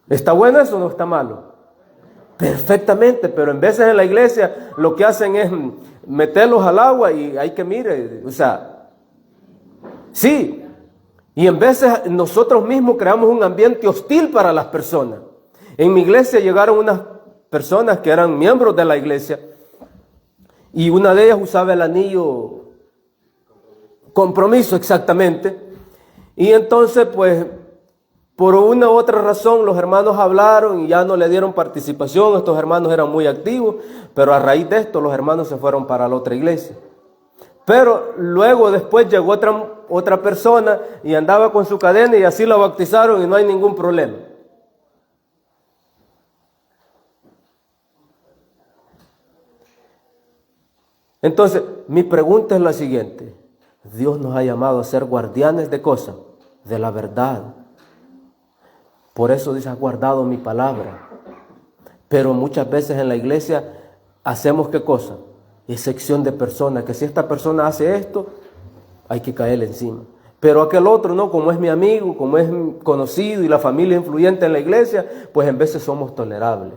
¿Está bueno eso o no está malo? Perfectamente, pero en veces en la iglesia lo que hacen es meterlos al agua y hay que mire, o sea, sí, y en veces nosotros mismos creamos un ambiente hostil para las personas. En mi iglesia llegaron unas personas que eran miembros de la iglesia y una de ellas usaba el anillo compromiso exactamente, y entonces pues por una u otra razón los hermanos hablaron y ya no le dieron participación. Estos hermanos eran muy activos, pero a raíz de esto los hermanos se fueron para la otra iglesia. Pero luego después llegó otra persona y andaba con su cadena y así la bautizaron y no hay ningún problema. Entonces, mi pregunta es la siguiente. Dios nos ha llamado a ser guardianes de cosas, de la verdad. Por eso dice, has guardado mi palabra. Pero muchas veces en la iglesia hacemos ¿qué cosa? Excepción de personas, que si esta persona hace esto, hay que caerle encima. Pero aquel otro no, como es mi amigo, como es conocido y la familia influyente en la iglesia, pues en veces somos tolerables.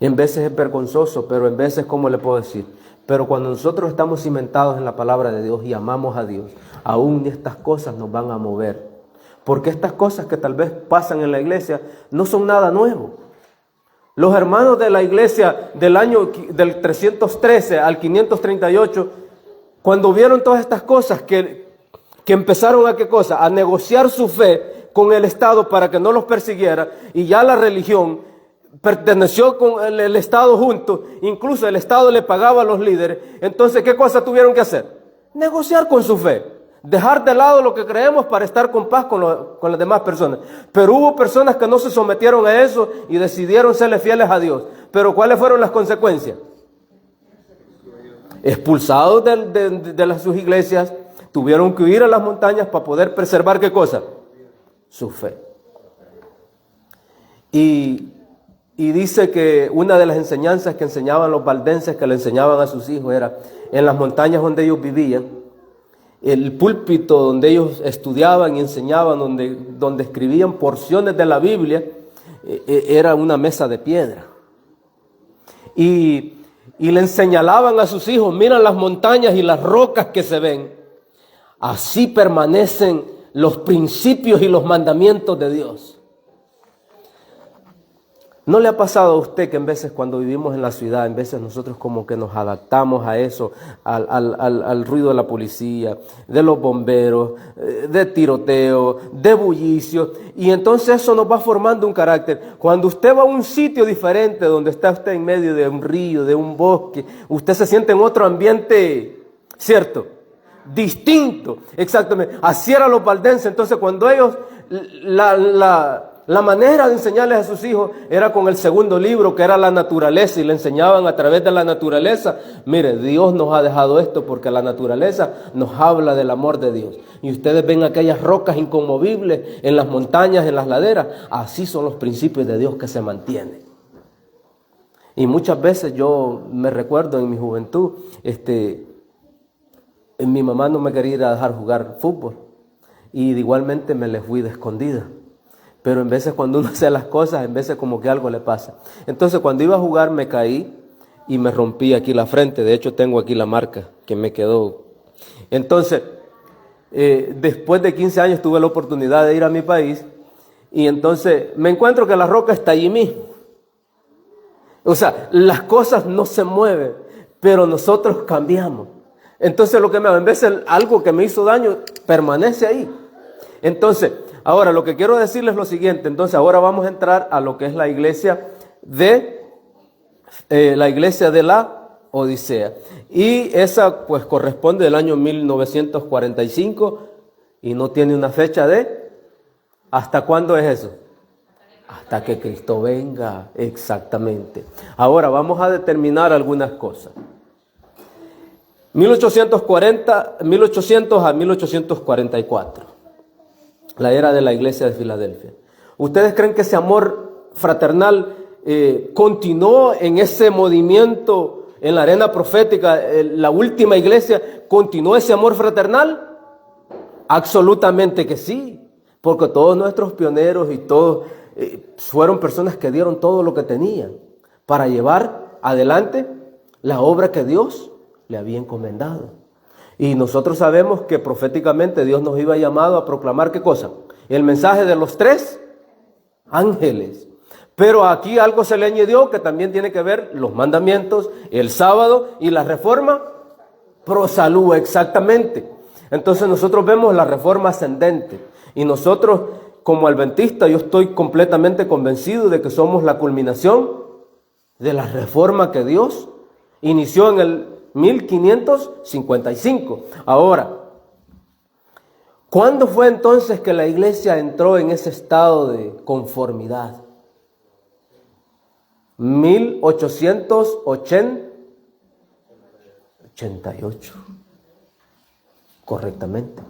En veces es vergonzoso, pero en veces, ¿cómo le puedo decir? Pero cuando nosotros estamos cimentados en la palabra de Dios y amamos a Dios, aún estas cosas nos van a mover. Porque estas cosas que tal vez pasan en la iglesia no son nada nuevo. Los hermanos de la iglesia del año del 313 al 538, cuando vieron todas estas cosas que empezaron a ¿qué cosa? A negociar su fe con el Estado para que no los persiguiera, y ya la religión perteneció con el Estado junto, incluso el Estado le pagaba a los líderes. Entonces, ¿qué cosa tuvieron que hacer? Negociar con su fe. Dejar de lado lo que creemos para estar con paz con las demás personas. Pero hubo personas que no se sometieron a eso y decidieron serle fieles a Dios. Pero ¿cuáles fueron las consecuencias? Expulsados de sus iglesias, tuvieron que huir a las montañas para poder preservar ¿qué cosa? Su fe. Y dice que una de las enseñanzas que enseñaban los valdenses, que le enseñaban a sus hijos, era en las montañas donde ellos vivían, el púlpito donde ellos estudiaban y enseñaban, donde escribían porciones de la Biblia, era una mesa de piedra. Y le señalaban a sus hijos, miran las montañas y las rocas que se ven. Así permanecen los principios y los mandamientos de Dios. ¿No le ha pasado a usted que en veces cuando vivimos en la ciudad, en veces nosotros como que nos adaptamos a eso, al ruido de la policía, de los bomberos, de tiroteo, de bullicio, y entonces eso nos va formando un carácter? Cuando usted va a un sitio diferente, donde está usted en medio de un río, de un bosque, usted se siente en otro ambiente, ¿cierto? Distinto, exactamente. Así eran los valdenses. Entonces cuando ellos, la manera de enseñarles a sus hijos era con el segundo libro, que era la naturaleza, y le enseñaban a través de la naturaleza. Mire, Dios nos ha dejado esto porque la naturaleza nos habla del amor de Dios. Y ustedes ven aquellas rocas inconmovibles en las montañas, en las laderas. Así son los principios de Dios que se mantienen. Y muchas veces yo me recuerdo en mi juventud, mi mamá no me quería ir a dejar jugar fútbol. Y igualmente me le fui de escondida. Pero en veces cuando uno hace las cosas, en veces como que algo le pasa. Entonces cuando iba a jugar me caí y me rompí aquí la frente. De hecho tengo aquí la marca que me quedó. Entonces, después de 15 años tuve la oportunidad de ir a mi país. Y entonces me encuentro que la roca está allí mismo. O sea, las cosas no se mueven, pero nosotros cambiamos. Entonces lo que me en vez de algo que me hizo daño, permanece ahí. Entonces, ahora lo que quiero decirles es lo siguiente. Entonces ahora vamos a entrar a lo que es la iglesia de la Odisea. Y esa pues corresponde del año 1945 y no tiene una fecha de ¿hasta cuándo es eso? Hasta que Cristo venga, exactamente. Ahora vamos a determinar algunas cosas. 1800 a 1844. La era de la iglesia de Filadelfia. ¿Ustedes creen que ese amor fraternal continuó en ese movimiento en la arena profética? La última iglesia, ¿continuó ese amor fraternal? Absolutamente que sí, porque todos nuestros pioneros y todos fueron personas que dieron todo lo que tenían para llevar adelante la obra que Dios le había encomendado. Y nosotros sabemos que proféticamente Dios nos iba llamado a proclamar ¿qué cosa? El mensaje de los 3 ángeles. Pero aquí algo se le añadió que también tiene que ver los mandamientos, el sábado y la reforma pro salud, exactamente. Entonces nosotros vemos la reforma ascendente. Y nosotros como adventistas yo estoy completamente convencido de que somos la culminación de la reforma que Dios inició en el 1555. Ahora, ¿cuándo fue entonces que la iglesia entró en ese estado de conformidad? 1888. Correctamente.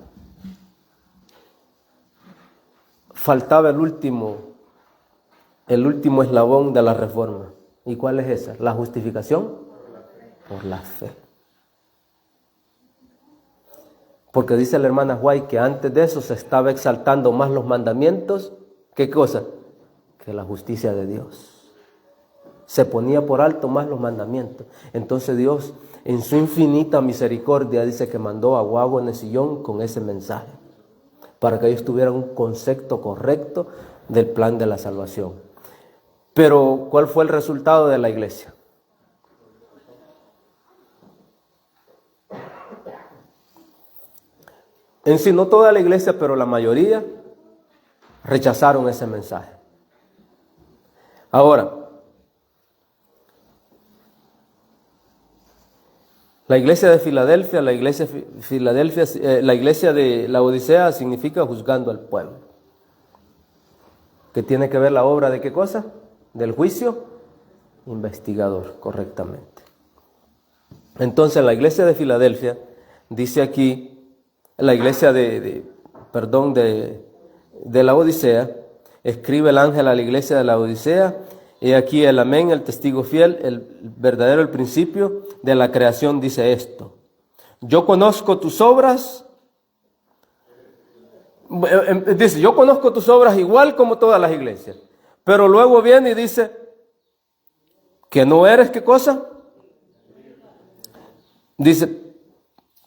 Faltaba el último eslabón de la reforma. ¿Y cuál es esa? La justificación por la fe. Porque dice la hermana White que antes de eso se estaba exaltando más los mandamientos. ¿Qué cosa? Que la justicia de Dios. Se ponía por alto más los mandamientos. Entonces Dios, en su infinita misericordia, dice que mandó a Guagua en el sillón con ese mensaje, para que ellos tuvieran un concepto correcto del plan de la salvación. Pero, ¿cuál fue el resultado de la iglesia? En sí, no toda la iglesia, pero la mayoría rechazaron ese mensaje. Ahora, la iglesia de Filadelfia, la iglesia de la Odisea significa juzgando al pueblo. ¿Qué tiene que ver la obra de qué cosa? Del juicio investigador, correctamente. Entonces, la iglesia de Filadelfia, dice aquí, la iglesia de la Odisea, escribe el ángel a la iglesia de la Odisea, y aquí el amén, el testigo fiel, el verdadero, el principio de la creación, dice esto: yo conozco tus obras, dice, yo conozco tus obras igual como todas las iglesias, pero luego viene y dice que no eres, ¿qué cosa? Dice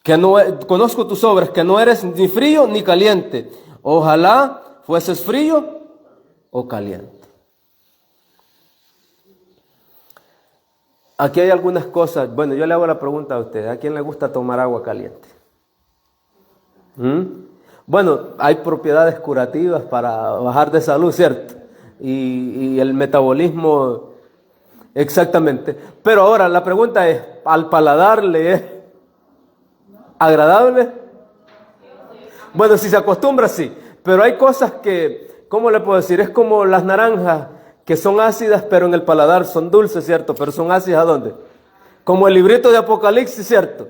que no, conozco tus obras, que no eres ni frío ni caliente. Ojalá fueses frío o caliente. Aquí hay algunas cosas. Bueno, yo le hago la pregunta a usted. ¿A quién le gusta tomar agua caliente? ¿Mm? Bueno, hay propiedades curativas para bajar de salud, ¿cierto? Y el metabolismo, exactamente. Pero ahora la pregunta es, ¿al paladar le es agradable? Bueno, si se acostumbra, sí. Pero hay cosas que, ¿cómo le puedo decir? Es como las naranjas, que son ácidas, pero en el paladar son dulces, ¿cierto? Pero son ácidas ¿a dónde? Como el librito de Apocalipsis, ¿cierto?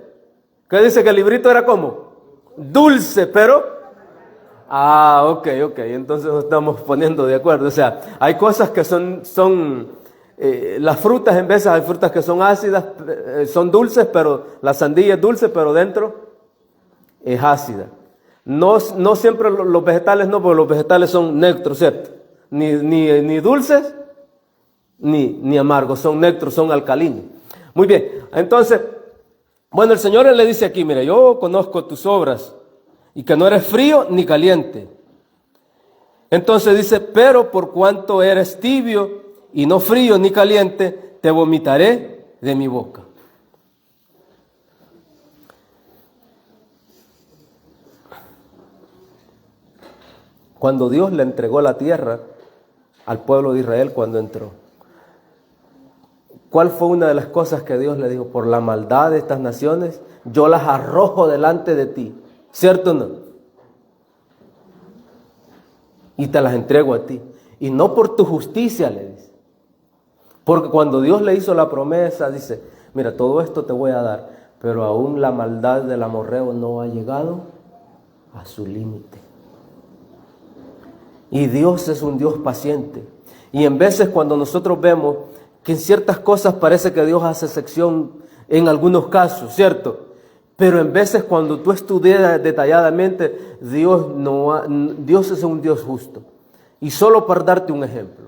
¿Qué dice que el librito era como? Dulce, pero... Ah, ok. Entonces nos estamos poniendo de acuerdo. O sea, hay cosas que son las frutas, en veces hay frutas que son ácidas, son dulces, pero la sandía es dulce, pero dentro es ácida. No siempre los vegetales no, porque los vegetales son neutros, ¿cierto? Ni dulces, ni amargos, son neutros, son alcalinos. Muy bien, entonces, bueno, el Señor le dice aquí, mira, yo conozco tus obras y que no eres frío ni caliente. Entonces dice, pero por cuanto eres tibio y no frío ni caliente, te vomitaré de mi boca. Cuando Dios le entregó la tierra al pueblo de Israel cuando entró, ¿cuál fue una de las cosas que Dios le dijo? Por la maldad de estas naciones, yo las arrojo delante de ti. ¿Cierto o no? Y te las entrego a ti. Y no por tu justicia, le dice. Porque cuando Dios le hizo la promesa, dice, mira, todo esto te voy a dar, pero aún la maldad del amorreo no ha llegado a su límite. Y Dios es un Dios paciente. Y en veces cuando nosotros vemos que en ciertas cosas parece que Dios hace excepción en algunos casos, ¿cierto? Pero en veces cuando tú estudias detalladamente, Dios es un Dios justo. Y solo para darte un ejemplo.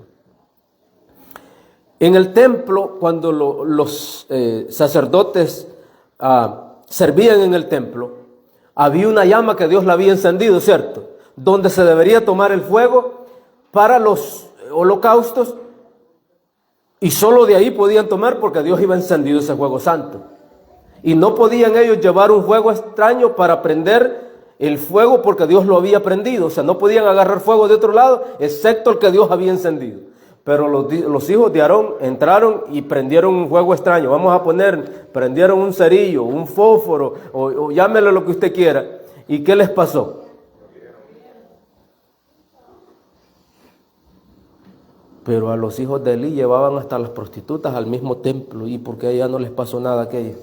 En el templo, cuando los sacerdotes servían en el templo, había una llama que Dios la había encendido, ¿cierto? Donde se debería tomar el fuego para los holocaustos, y solo de ahí podían tomar porque Dios iba encendido ese fuego santo. Y no podían ellos llevar un fuego extraño para prender el fuego porque Dios lo había prendido. O sea, no podían agarrar fuego de otro lado, excepto el que Dios había encendido. Pero los hijos de Aarón entraron y prendieron un fuego extraño. Prendieron un cerillo, un fósforo, o llámele lo que usted quiera. ¿Y qué les pasó? Pero a los hijos de Elí llevaban hasta las prostitutas al mismo templo. ¿Y por qué a ella no les pasó nada a aquello?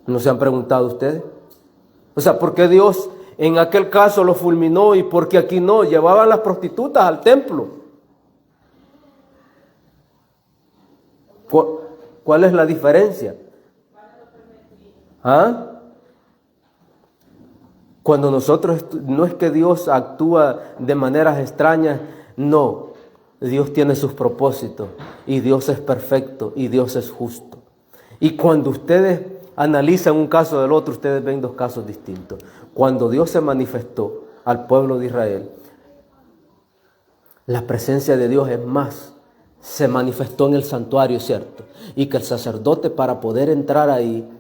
¿No se han preguntado ustedes? O sea, ¿por qué Dios en aquel caso los fulminó y por qué aquí no? Llevaban las prostitutas al templo. ¿Cuál es la diferencia? ¿Ah? Cuando nosotros, no es que Dios actúa de maneras extrañas, no. Dios tiene sus propósitos y Dios es perfecto y Dios es justo. Y cuando ustedes analizan un caso del otro, ustedes ven dos casos distintos. Cuando Dios se manifestó al pueblo de Israel, la presencia de Dios es más, se manifestó en el santuario, ¿cierto? Y que el sacerdote, para poder entrar ahí,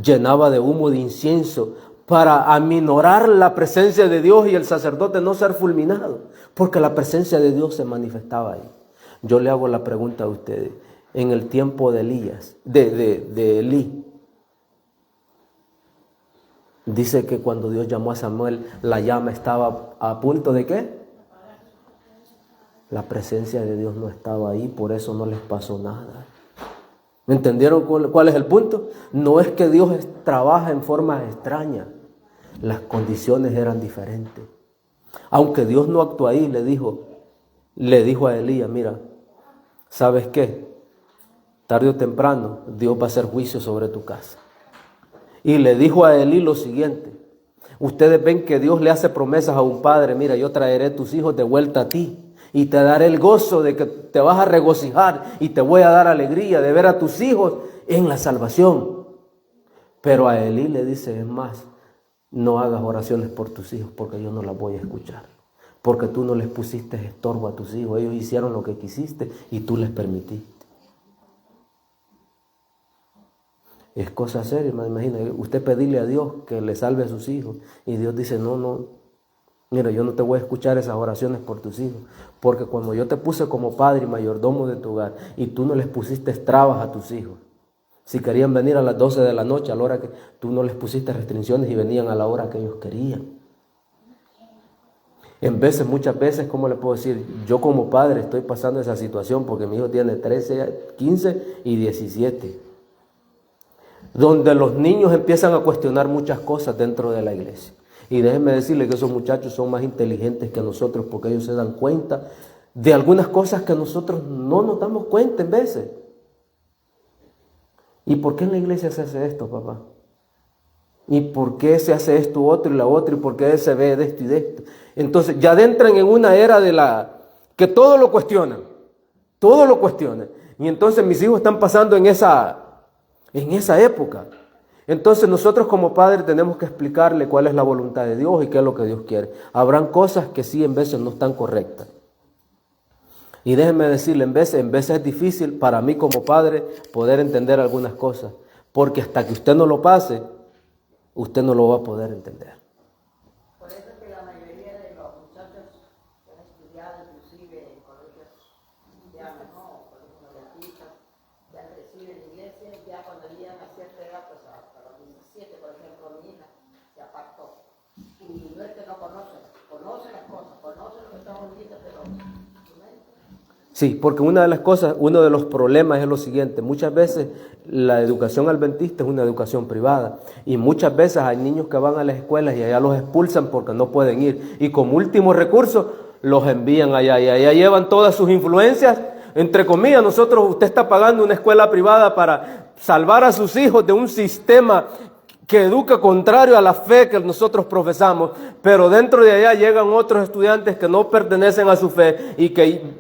llenaba de humo de incienso para aminorar la presencia de Dios y el sacerdote no ser fulminado, porque la presencia de Dios se manifestaba ahí. Yo le hago la pregunta a ustedes, en el tiempo de Elías, de Elí, dice que cuando Dios llamó a Samuel, la llama estaba a punto de ¿qué? La presencia de Dios no estaba ahí, por eso no les pasó nada. ¿Me entendieron cuál es el punto? No es que Dios trabaja en formas extrañas, las condiciones eran diferentes. Aunque Dios no actuó ahí, le dijo a Elías, mira, ¿sabes qué? Tarde o temprano Dios va a hacer juicio sobre tu casa. Y le dijo a Elí lo siguiente, ustedes ven que Dios le hace promesas a un padre, mira, yo traeré tus hijos de vuelta a ti y te daré el gozo de que te vas a regocijar y te voy a dar alegría de ver a tus hijos en la salvación. Pero a Elí le dice, es más, no hagas oraciones por tus hijos porque yo no las voy a escuchar. Porque tú no les pusiste estorbo a tus hijos. Ellos hicieron lo que quisiste y tú les permitiste. Es cosa seria, imagina, usted pedirle a Dios que le salve a sus hijos y Dios dice, no, mira, yo no te voy a escuchar esas oraciones por tus hijos, porque cuando yo te puse como padre y mayordomo de tu hogar y tú no les pusiste trabas a tus hijos, si querían venir a las 12 de la noche, a la hora que tú no les pusiste restricciones y venían a la hora que ellos querían. Muchas veces, ¿cómo le puedo decir? Yo como padre estoy pasando esa situación porque mi hijo tiene 13, 15 y 17. Donde los niños empiezan a cuestionar muchas cosas dentro de la iglesia. Y déjenme decirle que esos muchachos son más inteligentes que nosotros porque ellos se dan cuenta de algunas cosas que nosotros no nos damos cuenta en veces. ¿Y por qué en la iglesia se hace esto, papá? ¿Y por qué se hace esto, otro y la otra? ¿Y por qué se ve de esto y de esto? Entonces ya entran en una era que todo lo cuestionan. Todo lo cuestionan. Y entonces mis hijos están pasando en esa época. Entonces nosotros como padres tenemos que explicarle cuál es la voluntad de Dios y qué es lo que Dios quiere. Habrán cosas que sí en veces no están correctas. Y déjenme decirle, en veces es difícil para mí como padre poder entender algunas cosas. Porque hasta que usted no lo pase, usted no lo va a poder entender. Por eso es que la mayoría de los muchachos que han estudiado, inclusive en colegios cristianos, ¿no? Colegios adventistas, ya han crecido en la iglesia, ya cuando llegan a cierta edad, pues hasta los 17, por ejemplo, mi hija se apartó. Y no es que no conoce las cosas, conoce lo que está bonito, pero... Sí, porque una de las cosas, uno de los problemas es lo siguiente, muchas veces la educación adventista es una educación privada y muchas veces hay niños que van a las escuelas y allá los expulsan porque no pueden ir y como último recurso los envían allá y allá llevan todas sus influencias, entre comillas, usted está pagando una escuela privada para salvar a sus hijos de un sistema que educa contrario a la fe que nosotros profesamos, pero dentro de allá llegan otros estudiantes que no pertenecen a su fe y que,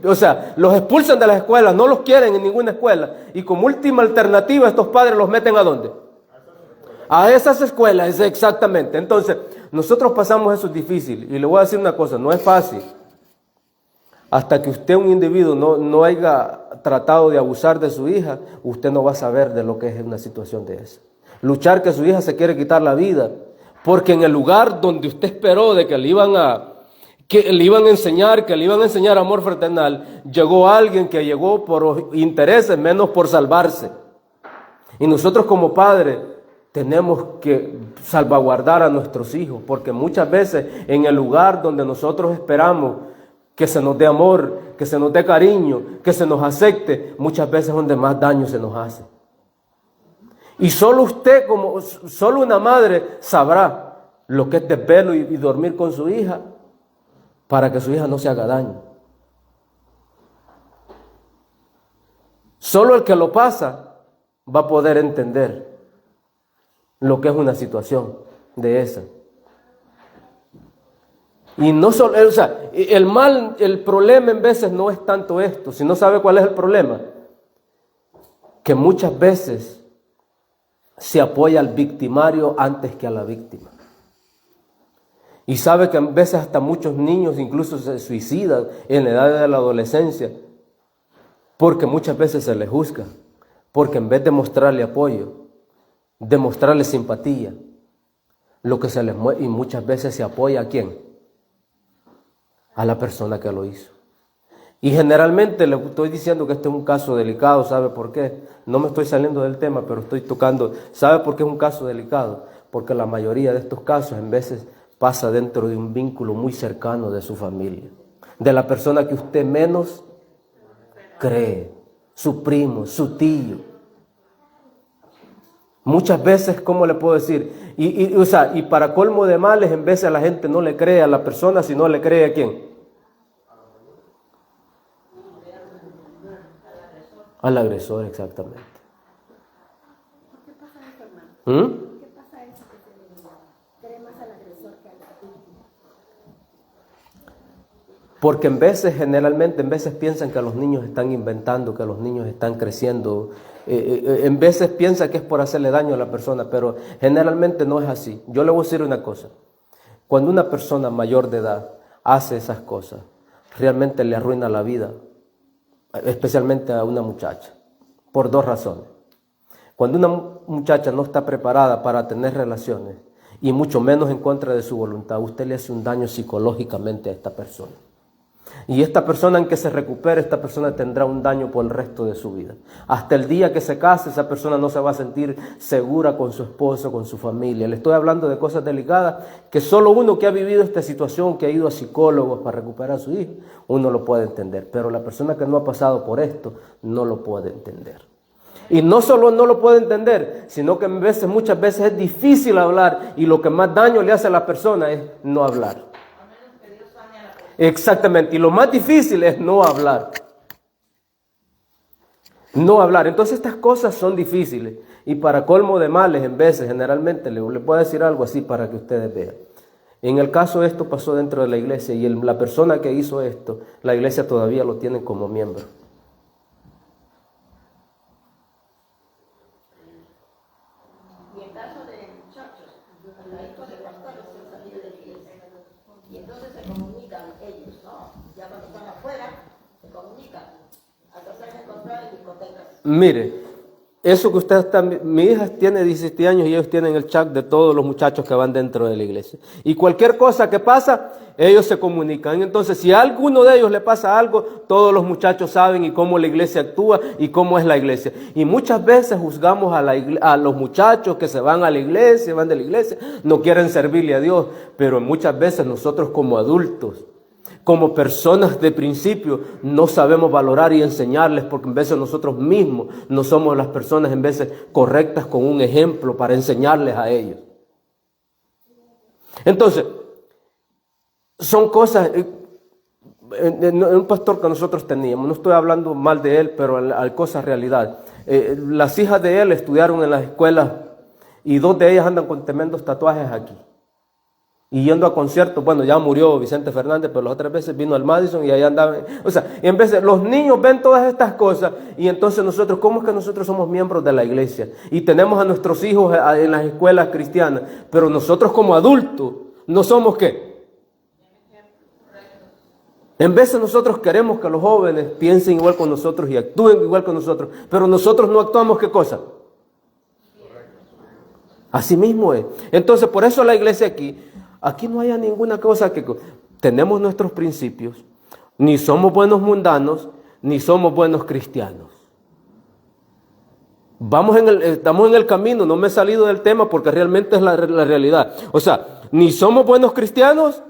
los expulsan de las escuelas, no los quieren en ninguna escuela y como última alternativa estos padres los meten ¿a dónde? A esas escuelas, exactamente. Entonces, nosotros pasamos eso difícil y le voy a decir una cosa, no es fácil. Hasta que usted, un individuo, no haya tratado de abusar de su hija, usted no va a saber de lo que es una situación de esa. Luchar que su hija se quiere quitar la vida, porque en el lugar donde usted esperó de que le iban a enseñar amor fraternal, llegó alguien que llegó por intereses, menos por salvarse. Y nosotros como padres tenemos que salvaguardar a nuestros hijos, porque muchas veces en el lugar donde nosotros esperamos que se nos dé amor, que se nos dé cariño, que se nos acepte, muchas veces es donde más daño se nos hace. Y solo usted, solo una madre, sabrá lo que es desvelo y dormir con su hija para que su hija no se haga daño. Solo el que lo pasa va a poder entender lo que es una situación de esa. Y no solo, el problema en veces no es tanto esto, sino ¿sabe cuál es el problema? Que muchas veces se apoya al victimario antes que a la víctima. Y sabe que a veces hasta muchos niños incluso se suicidan en la edad de la adolescencia porque muchas veces se les juzga, porque en vez de mostrarle apoyo, de mostrarle simpatía, lo que se les mueve, y muchas veces se apoya ¿a quién? A la persona que lo hizo. Y generalmente le estoy diciendo que este es un caso delicado, ¿sabe por qué? No me estoy saliendo del tema, pero estoy tocando. ¿Sabe por qué es un caso delicado? Porque la mayoría de estos casos en veces pasa dentro de un vínculo muy cercano de su familia, de la persona que usted menos cree, su primo, su tío. Muchas veces, ¿cómo le puedo decir? Y para colmo de males, en veces la gente no le cree a la persona, sino le cree ¿a quién? Al agresor, exactamente. ¿Por qué pasa eso, hermano? ¿Por qué pasa eso que se cree más al agresor que a la víctima? Porque generalmente en veces piensan que los niños están inventando, que los niños están creciendo. En veces piensan que es por hacerle daño a la persona, pero generalmente no es así. Yo le voy a decir una cosa. Cuando una persona mayor de edad hace esas cosas, realmente le arruina la vida, especialmente a una muchacha, por dos razones. Cuando una muchacha no está preparada para tener relaciones, y mucho menos en contra de su voluntad, usted le hace un daño psicológicamente a esta persona. Y esta persona, en que se recupere, esta persona tendrá un daño por el resto de su vida. Hasta el día que se case, esa persona no se va a sentir segura con su esposo, con su familia. Le estoy hablando de cosas delicadas que solo uno que ha vivido esta situación, que ha ido a psicólogos para recuperar a su hijo, uno lo puede entender. Pero la persona que no ha pasado por esto, no lo puede entender. Y no solo no lo puede entender, sino que muchas veces es difícil hablar, y lo que más daño le hace a la persona es no hablar. Exactamente, y lo más difícil es no hablar. No hablar. Entonces estas cosas son difíciles, y para colmo de males, en veces, generalmente, le puedo decir algo así para que ustedes vean. En el caso, esto pasó dentro de la iglesia, y la persona que hizo esto, la iglesia todavía lo tiene como miembro. Y en caso de muchachos, la hijos de pastores se han salido de la iglesia. Y entonces se comunican ellos, ¿no? Ya cuando están afuera, se comunican. Hasta se han encontrado en discotecas. Mire, eso que usted está... Mi hija tiene 17 años y ellos tienen el chat de todos los muchachos que van dentro de la iglesia. Y cualquier cosa que pasa, ellos se comunican. Entonces, si a alguno de ellos le pasa algo, todos los muchachos saben y cómo la iglesia actúa y cómo es la iglesia. Y muchas veces juzgamos a los muchachos que se van a la iglesia, van de la iglesia, no quieren servirle a Dios. Pero muchas veces nosotros como adultos, como personas de principio, no sabemos valorar y enseñarles, porque en veces nosotros mismos no somos las personas en veces correctas con un ejemplo para enseñarles a ellos. Entonces, son cosas... un pastor que nosotros teníamos, no estoy hablando mal de él, pero hay cosas realidad. Las hijas de él estudiaron en las escuelas, y dos de ellas andan con tremendos tatuajes aquí. Y yendo a conciertos, bueno, ya murió Vicente Fernández, pero las otras veces vino al Madison y ahí andaban. O sea, y en vez de los niños ven todas estas cosas, y entonces nosotros, ¿cómo es que nosotros somos miembros de la iglesia? Y tenemos a nuestros hijos en las escuelas cristianas, pero nosotros como adultos, ¿no somos qué? En vez de nosotros queremos que los jóvenes piensen igual con nosotros y actúen igual con nosotros, pero nosotros no actuamos, ¿qué cosa? Así mismo es. Entonces, por eso la iglesia aquí no haya ninguna cosa que... Tenemos nuestros principios, ni somos buenos mundanos, ni somos buenos cristianos. Estamos en el camino, no me he salido del tema porque realmente es la realidad. O sea, ni somos buenos cristianos,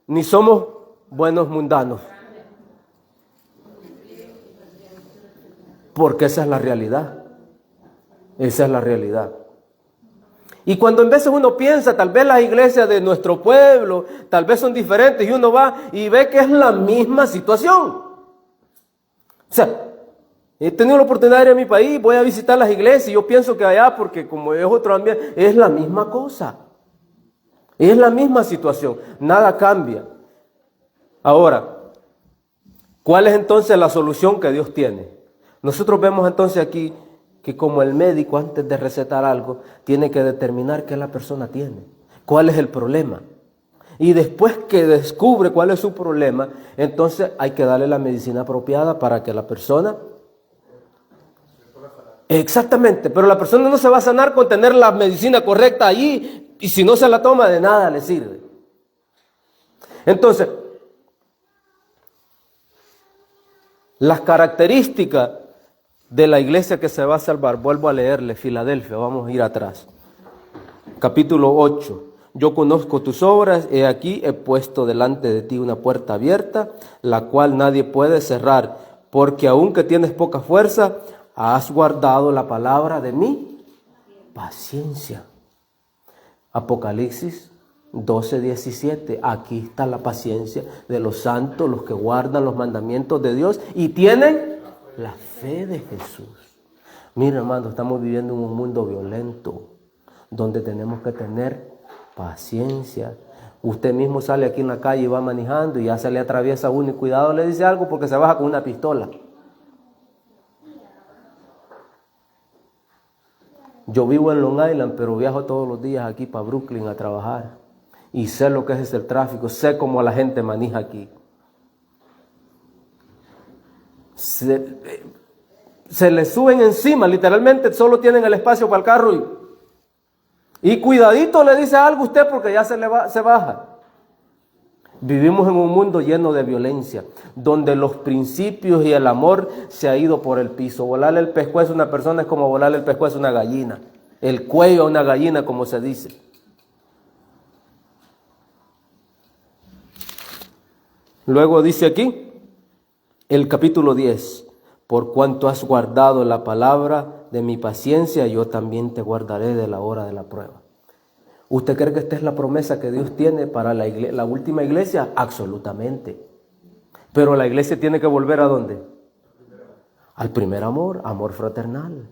ni somos buenos mundanos. Porque esa es la realidad. Esa es la realidad. Y cuando en veces uno piensa, tal vez las iglesias de nuestro pueblo, tal vez son diferentes, y uno va y ve que es la misma situación. O sea, he tenido la oportunidad de ir a mi país, voy a visitar las iglesias, y yo pienso que allá, porque como es otro ambiente, es la misma cosa. Es la misma situación, nada cambia. Ahora, ¿cuál es entonces la solución que Dios tiene? Nosotros vemos entonces aquí que como el médico, antes de recetar algo, tiene que determinar qué la persona tiene, cuál es el problema. Y después que descubre cuál es su problema, entonces hay que darle la medicina apropiada para que la persona... Exactamente, pero la persona no se va a sanar con tener la medicina correcta allí, y si no se la toma, de nada le sirve. Entonces, las características de la iglesia que se va a salvar, vuelvo a leerle, Filadelfia, vamos a ir atrás. Capítulo 8. Yo conozco tus obras, he aquí he puesto delante de ti una puerta abierta, la cual nadie puede cerrar, porque aunque tienes poca fuerza, has guardado la palabra de mi paciencia. Apocalipsis 12:17. Aquí está la paciencia de los santos, los que guardan los mandamientos de Dios y tienen la fe de Jesús. Mira, hermano, estamos viviendo en un mundo violento donde tenemos que tener paciencia. Usted mismo sale aquí en la calle y va manejando y ya se le atraviesa uno y cuidado le dice algo porque se baja con una pistola. Yo vivo en Long Island, pero viajo todos los días aquí para Brooklyn a trabajar. y sé lo que es el tráfico, sé cómo la gente maneja aquí. Se le suben encima, literalmente solo tienen el espacio para el carro y cuidadito le dice algo a usted porque ya se baja. Vivimos en un mundo lleno de violencia, donde los principios y el amor se ha ido por el piso. Volarle el pescuezo a una persona es como volarle el pescuezo a una gallina, el cuello a una gallina, como se dice. Luego dice aquí, el capítulo 10, por cuanto has guardado la palabra de mi paciencia, yo también te guardaré de la hora de la prueba. ¿Usted cree que esta es la promesa que Dios tiene para la última iglesia? Absolutamente. Pero la iglesia tiene que volver ¿a dónde? Al primer amor, amor fraternal.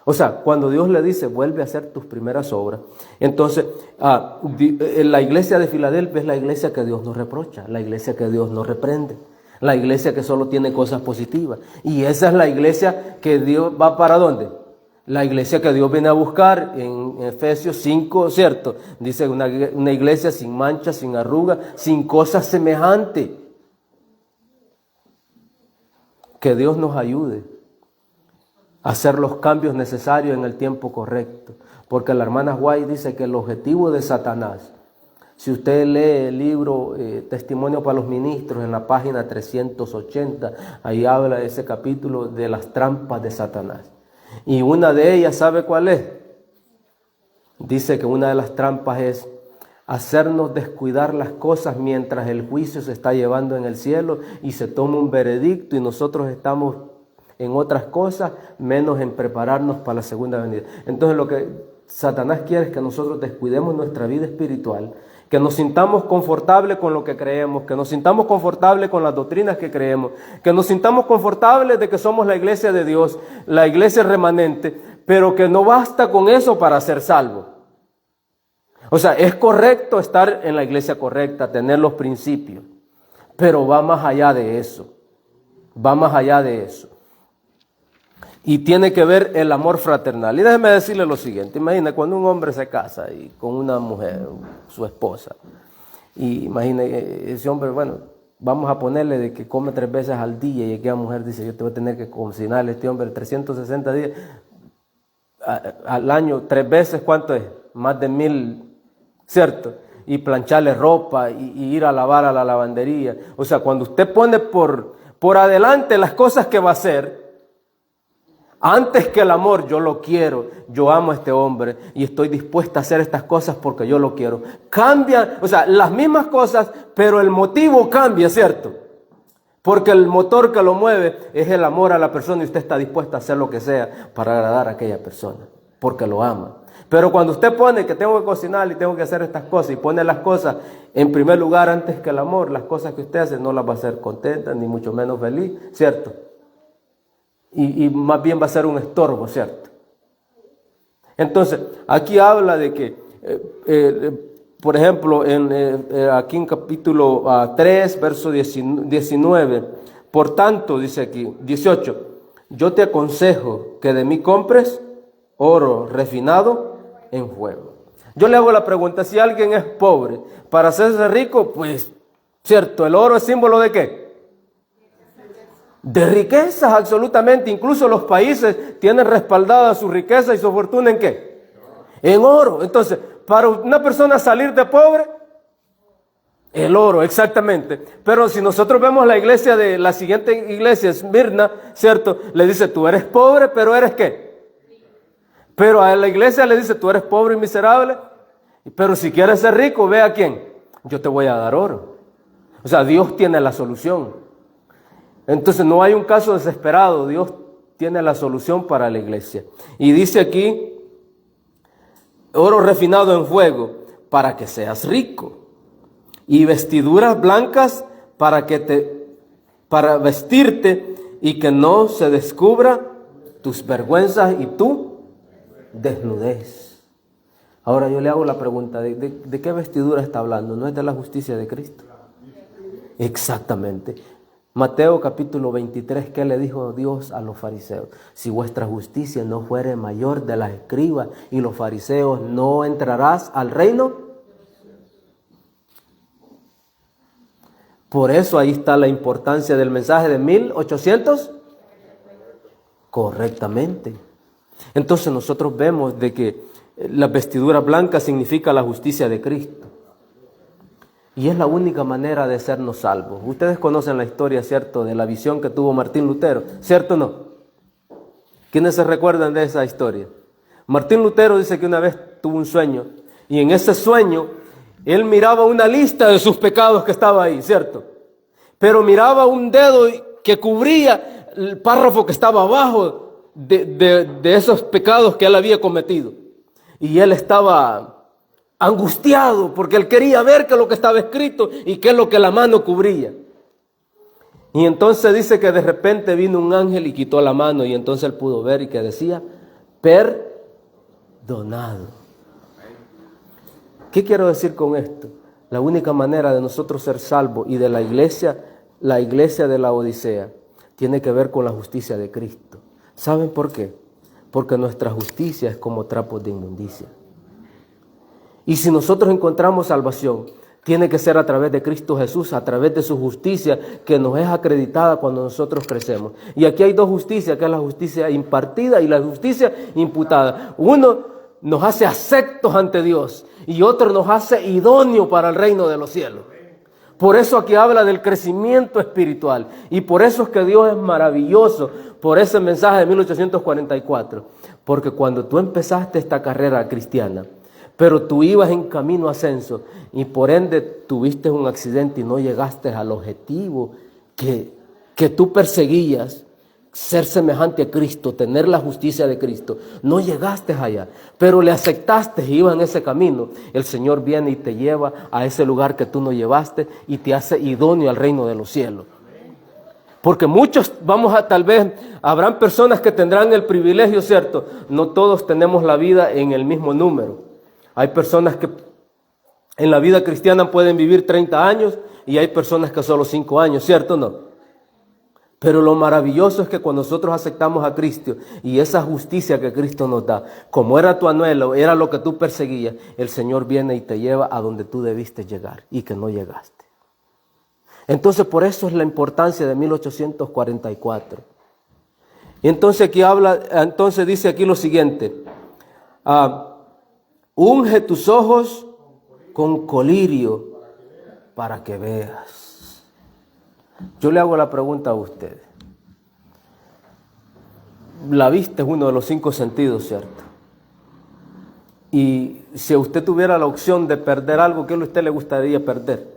O sea, cuando Dios le dice, vuelve a hacer tus primeras obras, entonces la iglesia de Filadelfia es la iglesia que Dios nos reprocha, la iglesia que Dios nos reprende, la iglesia que solo tiene cosas positivas. Y esa es la iglesia que Dios va ¿para dónde? La iglesia que Dios viene a buscar en Efesios 5, ¿cierto? Dice una iglesia sin mancha, sin arruga, sin cosas semejantes. Que Dios nos ayude a hacer los cambios necesarios en el tiempo correcto. Porque la hermana White dice que el objetivo de Satanás, si usted lee el libro Testimonio para los Ministros en la página 380, ahí habla de ese capítulo de las trampas de Satanás. Y una de ellas, ¿sabe cuál es? Dice que una de las trampas es hacernos descuidar las cosas mientras el juicio se está llevando en el cielo y se toma un veredicto y nosotros estamos en otras cosas, menos en prepararnos para la segunda venida. Entonces lo que Satanás quiere es que nosotros descuidemos nuestra vida espiritual, que nos sintamos confortables con lo que creemos, que nos sintamos confortables con las doctrinas que creemos, que nos sintamos confortables de que somos la iglesia de Dios, la iglesia remanente, pero que no basta con eso para ser salvo. O sea, es correcto estar en la iglesia correcta, tener los principios, pero va más allá de eso, va más allá de eso. Y tiene que ver el amor fraternal. Y déjeme decirle lo siguiente, imagina cuando un hombre se casa y con una mujer, su esposa, y imagina ese hombre, bueno, vamos a ponerle de que come 3 veces al día y aquella mujer dice, yo te voy a tener que cocinarle a este hombre 360 días al año, 3 veces, ¿cuánto es? Más de 1000, ¿cierto? Y plancharle ropa y ir a lavar a la lavandería. O sea, cuando usted pone por adelante las cosas que va a hacer, antes que el amor, yo lo quiero, yo amo a este hombre y estoy dispuesta a hacer estas cosas porque yo lo quiero. Cambia, o sea, las mismas cosas, pero el motivo cambia, ¿cierto? Porque el motor que lo mueve es el amor a la persona y usted está dispuesta a hacer lo que sea para agradar a aquella persona, porque lo ama. Pero cuando usted pone que tengo que cocinar y tengo que hacer estas cosas y pone las cosas en primer lugar antes que el amor, las cosas que usted hace no las va a hacer contenta ni mucho menos feliz, ¿cierto? Y más bien va a ser un estorbo, ¿cierto? Entonces, aquí habla de que, por ejemplo, aquí en capítulo 3, verso 19, por tanto, dice aquí, 18, yo te aconsejo que de mí compres oro refinado en fuego. Yo le hago la pregunta, si alguien es pobre, para hacerse rico, pues, ¿cierto? ¿El oro es símbolo de qué? De riquezas, absolutamente. Incluso los países tienen respaldada su riqueza y su fortuna ¿en qué? En oro. Entonces, para una persona salir de pobre, el oro, exactamente. Pero si nosotros vemos la iglesia de la siguiente iglesia, Esmirna, ¿cierto? Le dice, tú eres pobre, pero ¿eres qué? Pero a la iglesia le dice, tú eres pobre y miserable, pero si quieres ser rico, ve a quién. Yo te voy a dar oro. O sea, Dios tiene la solución. Entonces no hay un caso desesperado, Dios tiene la solución para la iglesia. Y dice aquí, oro refinado en fuego, para que seas rico. Y vestiduras blancas para vestirte y que no se descubra tus vergüenzas y tu desnudez. Ahora yo le hago la pregunta, ¿de qué vestidura está hablando? ¿No es de la justicia de Cristo? Exactamente. Mateo capítulo 23, ¿qué le dijo Dios a los fariseos? Si vuestra justicia no fuere mayor de las escribas y los fariseos, ¿no entrarás al reino Por eso ahí está la importancia del mensaje de 1800. Correctamente. Entonces nosotros vemos de que la vestidura blanca significa la justicia de Cristo. Y es la única manera de sernos salvos. Ustedes conocen la historia, ¿cierto?, de la visión que tuvo Martín Lutero, ¿cierto o no? ¿Quiénes se recuerdan de esa historia? Martín Lutero dice que una vez tuvo un sueño, y en ese sueño él miraba una lista de sus pecados que estaba ahí, ¿cierto? Pero miraba un dedo que cubría el párrafo que estaba abajo de esos pecados que él había cometido. Y él estaba angustiado porque él quería ver qué es lo que estaba escrito y qué es lo que la mano cubría. Y entonces dice que de repente vino un ángel y quitó la mano, y entonces él pudo ver y que decía, perdonado. ¿Qué quiero decir con esto? La única manera de nosotros ser salvos y de la iglesia de la Odisea, tiene que ver con la justicia de Cristo. ¿Saben por qué? Porque nuestra justicia es como trapos de inmundicia. Y si nosotros encontramos salvación, tiene que ser a través de Cristo Jesús, a través de su justicia que nos es acreditada cuando nosotros crecemos. Y aquí hay dos justicias, que es la justicia impartida y la justicia imputada. Uno nos hace aceptos ante Dios y otro nos hace idóneo para el reino de los cielos. Por eso aquí habla del crecimiento espiritual, y por eso es que Dios es maravilloso, por ese mensaje de 1844. Porque cuando tú empezaste esta carrera cristiana, pero tú ibas en camino a ascenso y por ende tuviste un accidente y no llegaste al objetivo que tú perseguías, ser semejante a Cristo, tener la justicia de Cristo, no llegaste allá, pero le aceptaste y ibas en ese camino, el Señor viene y te lleva a ese lugar que tú no llevaste y te hace idóneo al reino de los cielos. Porque muchos tal vez, habrán personas que tendrán el privilegio, ¿cierto? No todos tenemos la vida en el mismo número. Hay personas que en la vida cristiana pueden vivir 30 años y hay personas que solo 5 años, ¿cierto o no? Pero lo maravilloso es que cuando nosotros aceptamos a Cristo y esa justicia que Cristo nos da, como era tu anhelo, era lo que tú perseguías, el Señor viene y te lleva a donde tú debiste llegar y que no llegaste. Entonces por eso es la importancia de 1844. Y entonces dice aquí lo siguiente, unge tus ojos con colirio para que veas. Yo le hago la pregunta a usted. La vista es uno de los 5 sentidos, ¿cierto? Y si a usted tuviera la opción de perder algo, ¿qué a usted le gustaría perder?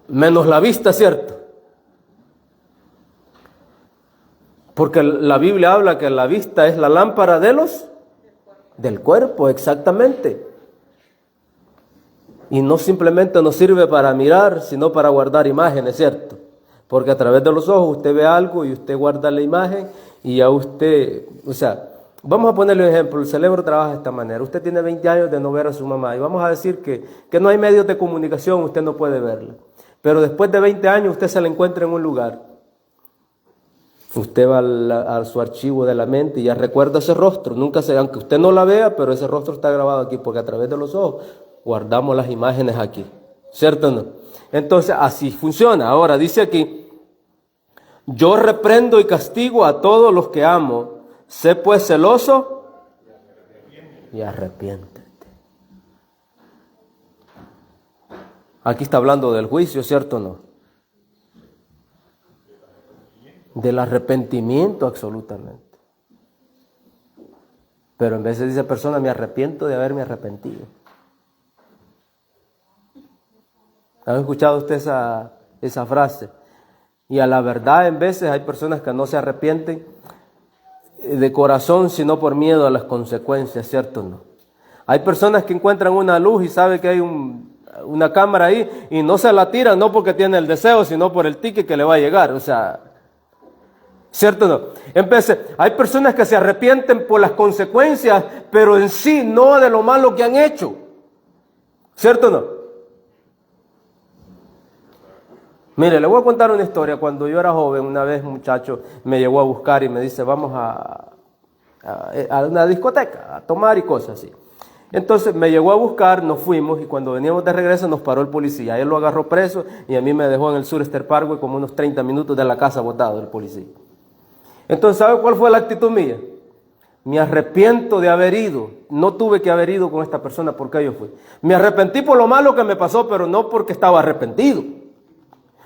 Menos la vista, ¿cierto? Porque la Biblia habla que la vista es la lámpara del cuerpo, exactamente. Y no simplemente nos sirve para mirar, sino para guardar imágenes, ¿cierto? Porque a través de los ojos usted ve algo y usted guarda la imagen y a usted, vamos a ponerle un ejemplo, el cerebro trabaja de esta manera. Usted tiene 20 años de no ver a su mamá y vamos a decir que no hay medios de comunicación, usted no puede verla. Pero después de 20 años usted se la encuentra en un lugar. Usted va a su archivo de la mente y ya recuerda ese rostro. Aunque usted no la vea, pero ese rostro está grabado aquí porque a través de los ojos guardamos las imágenes aquí, ¿cierto o no? Entonces así funciona. Ahora dice aquí, yo reprendo y castigo a todos los que amo, sé pues celoso y arrepiéntete. Aquí está hablando del juicio, ¿cierto o no? Del arrepentimiento, absolutamente. Pero en vez de dice persona, me arrepiento de haberme arrepentido. ¿Han escuchado usted esa frase? Y a la verdad, en veces hay personas que no se arrepienten de corazón, sino por miedo a las consecuencias, ¿cierto o no? Hay personas que encuentran una luz y saben que hay una cámara ahí y no se la tiran, no porque tiene el deseo, sino por el ticket que le va a llegar, ¿cierto o no? Entonces, hay personas que se arrepienten por las consecuencias, pero en sí no de lo malo que han hecho, ¿cierto o no? Mire, le voy a contar una historia. Cuando yo era joven, una vez un muchacho me llegó a buscar y me dice, vamos a una discoteca, a tomar y cosas así. Entonces me llegó a buscar, nos fuimos y cuando veníamos de regreso nos paró el policía. Él lo agarró preso y a mí me dejó en el Surester Parkway como unos 30 minutos de la casa botado el policía. Entonces, ¿sabe cuál fue la actitud mía? Me arrepiento de haber ido. No tuve que haber ido con esta persona porque yo fui. Me arrepentí por lo malo que me pasó, pero no porque estaba arrepentido.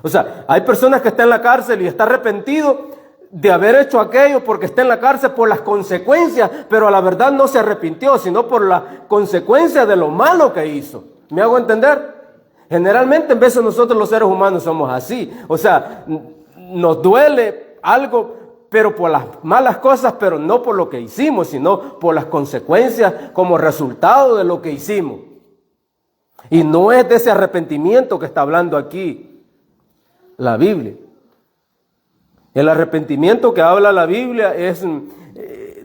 O sea, hay personas que están en la cárcel y está arrepentido de haber hecho aquello porque está en la cárcel por las consecuencias, pero a la verdad no se arrepintió, sino por las consecuencias de lo malo que hizo. ¿Me hago entender? Generalmente en veces nosotros los seres humanos somos así. O sea, nos duele algo, pero por las malas cosas, pero no por lo que hicimos, sino por las consecuencias como resultado de lo que hicimos. Y no es de ese arrepentimiento que está hablando aquí la Biblia. El arrepentimiento que habla la Biblia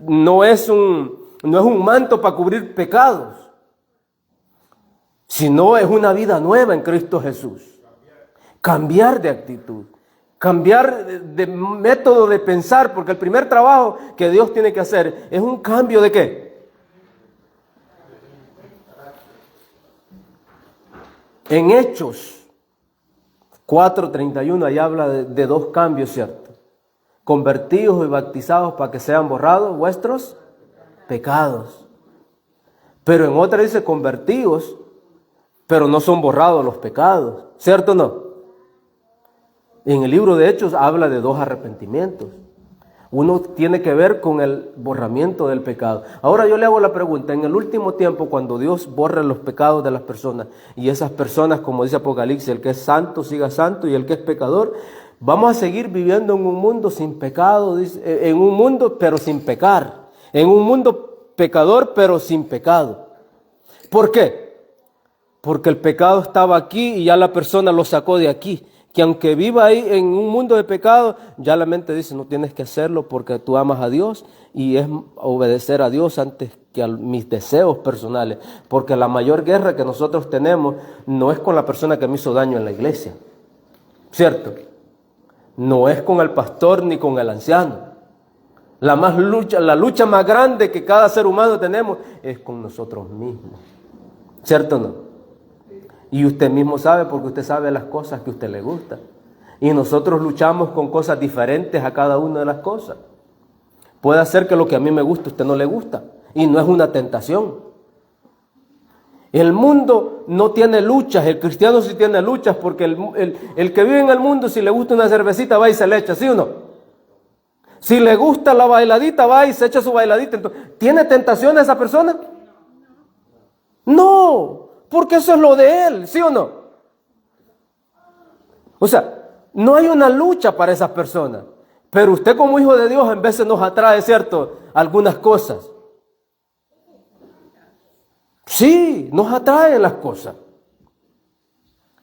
no es un manto para cubrir pecados, sino es una vida nueva en Cristo Jesús. Cambiar de actitud, cambiar de método de pensar, porque el primer trabajo que Dios tiene que hacer es un cambio ¿de qué? En Hechos 4:31 ahí habla de dos cambios, ¿cierto? Convertidos y bautizados para que sean borrados vuestros pecados. Pero en otra dice convertidos, pero no son borrados los pecados, ¿cierto o no? En el libro de Hechos habla de dos arrepentimientos. Uno tiene que ver con el borramiento del pecado. Ahora yo le hago la pregunta, en el último tiempo cuando Dios borra los pecados de las personas, y esas personas, como dice Apocalipsis, el que es santo siga santo y el que es pecador, vamos a seguir viviendo en un mundo sin pecado, en un mundo pero sin pecar, en un mundo pecador pero sin pecado. ¿Por qué? Porque el pecado estaba aquí y ya la persona lo sacó de aquí. Que aunque viva ahí en un mundo de pecado, ya la mente dice, no tienes que hacerlo porque tú amas a Dios y es obedecer a Dios antes que a mis deseos personales. Porque la mayor guerra que nosotros tenemos no es con la persona que me hizo daño en la iglesia, ¿cierto? No es con el pastor ni con el anciano. La lucha más grande que cada ser humano tenemos es con nosotros mismos, ¿cierto o no? Y usted mismo sabe porque usted sabe las cosas que a usted le gusta. Y nosotros luchamos con cosas diferentes a cada una de las cosas. Puede ser que lo que a mí me gusta a usted no le gusta. Y no es una tentación. El mundo no tiene luchas, el cristiano sí tiene luchas porque el que vive en el mundo, si le gusta una cervecita, va y se le echa, ¿sí o no? Si le gusta la bailadita, va y se echa su bailadita. Entonces, ¿tiene tentación esa persona? No. Porque eso es lo de él, ¿sí o no? O sea, no hay una lucha para esas personas. Pero usted como hijo de Dios en veces nos atrae, ¿cierto? Algunas cosas. Sí, nos atraen las cosas.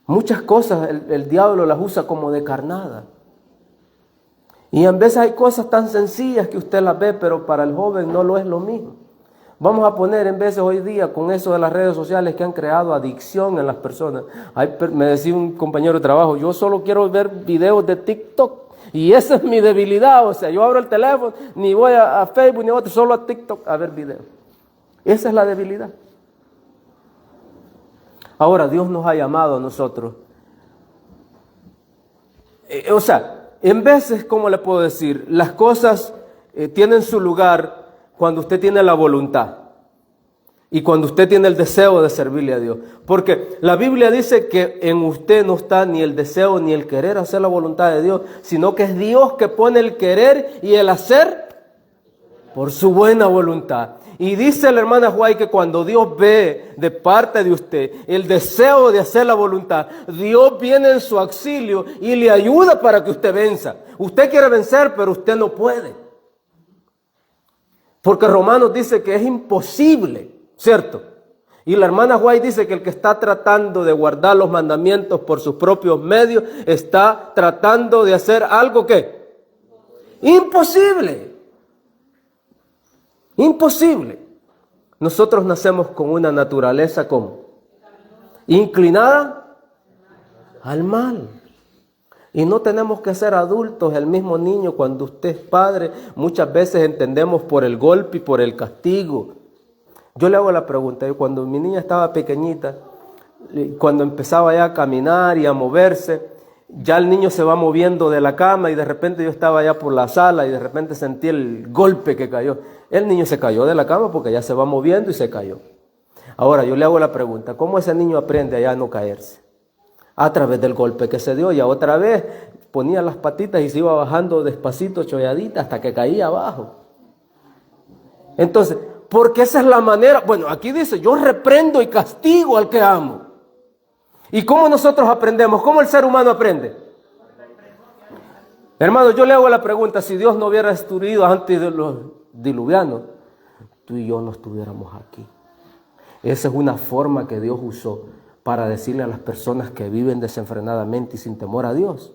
Muchas cosas el diablo las usa como de carnada. Y en veces hay cosas tan sencillas que usted las ve, pero para el joven no lo es lo mismo. Vamos a poner en veces hoy día con eso de las redes sociales que han creado adicción en las personas. Me decía un compañero de trabajo, yo solo quiero ver videos de TikTok y esa es mi debilidad. O sea, yo abro el teléfono, ni voy a Facebook ni a otro, solo a TikTok a ver videos. Esa es la debilidad. Ahora Dios nos ha llamado a nosotros. O sea, en veces, ¿cómo le puedo decir? Las cosas tienen su lugar cuando usted tiene la voluntad y cuando usted tiene el deseo de servirle a Dios. Porque la Biblia dice que en usted no está ni el deseo ni el querer hacer la voluntad de Dios, sino que es Dios que pone el querer y el hacer por su buena voluntad. Y dice la hermana White que cuando Dios ve de parte de usted el deseo de hacer la voluntad, Dios viene en su auxilio y le ayuda para que usted venza. Usted quiere vencer, pero usted no puede. Porque Romanos dice que es imposible, ¿cierto? Y la hermana White dice que el que está tratando de guardar los mandamientos por sus propios medios está tratando de hacer algo que imposible. Imposible. Nosotros nacemos con una naturaleza como inclinada al mal. Y no tenemos que ser adultos, el mismo niño cuando usted es padre, muchas veces entendemos por el golpe y por el castigo. Yo le hago la pregunta, yo cuando mi niña estaba pequeñita, cuando empezaba ya a caminar y a moverse, ya el niño se va moviendo de la cama y de repente yo estaba ya por la sala y de repente sentí el golpe que cayó. El niño se cayó de la cama porque ya se va moviendo y se cayó. Ahora yo le hago la pregunta, ¿cómo ese niño aprende a ya no caerse? A través del golpe que se dio, y otra vez ponía las patitas y se iba bajando despacito, cholladita, hasta que caía abajo. Entonces, porque esa es la manera, bueno, aquí dice, yo reprendo y castigo al que amo. ¿Y cómo nosotros aprendemos? ¿Cómo el ser humano aprende? Hermano, yo le hago la pregunta, si Dios no hubiera destruido antes de los diluvianos, tú y yo no estuviéramos aquí. Esa es una forma que Dios usó para decirle a las personas que viven desenfrenadamente y sin temor a Dios,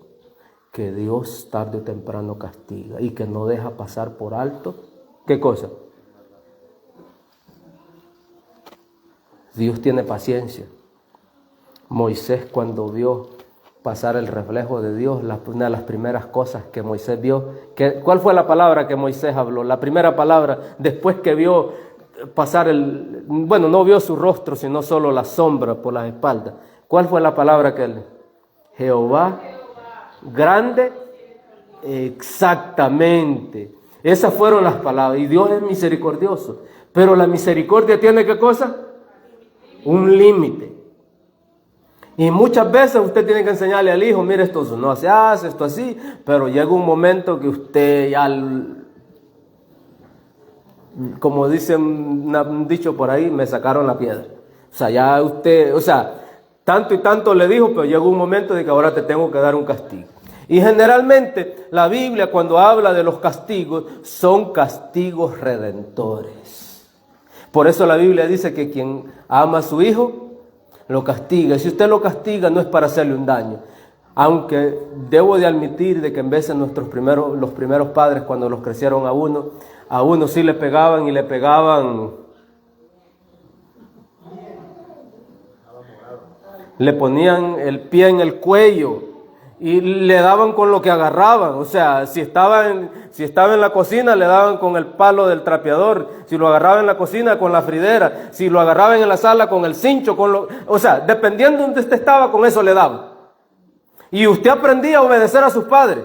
que Dios tarde o temprano castiga y que no deja pasar por alto. ¿Qué cosa? Dios tiene paciencia. Moisés, cuando vio pasar el reflejo de Dios, una de las primeras cosas que Moisés vio, ¿cuál fue la palabra que Moisés habló? La primera palabra, después que vio pasar no vio su rostro, sino solo la sombra por las espaldas. ¿Cuál fue la palabra que él? Jehová, grande, exactamente. Esas fueron las palabras. Y Dios es misericordioso. Pero la misericordia tiene ¿qué cosa? Un límite. Y muchas veces usted tiene que enseñarle al hijo, mire, esto no se hace, esto así, pero llega un momento que usted ya, como dice un dicho por ahí, me sacaron la piedra. O sea, ya usted, tanto y tanto le dijo, pero llegó un momento de que ahora te tengo que dar un castigo. Y generalmente la Biblia, cuando habla de los castigos, son castigos redentores. Por eso la Biblia dice que quien ama a su hijo, lo castiga. Si usted lo castiga, no es para hacerle un daño. Aunque debo de admitir de que en veces los primeros padres, cuando los crecieron a uno sí le pegaban y le pegaban. Le ponían el pie en el cuello y le daban con lo que agarraban. O sea, si estaba en la cocina, le daban con el palo del trapeador. Si lo agarraba en la cocina, con la fridera. Si lo agarraban en la sala, con el cincho. Dependiendo de donde usted estaba, con eso le daban. Y usted aprendía a obedecer a sus padres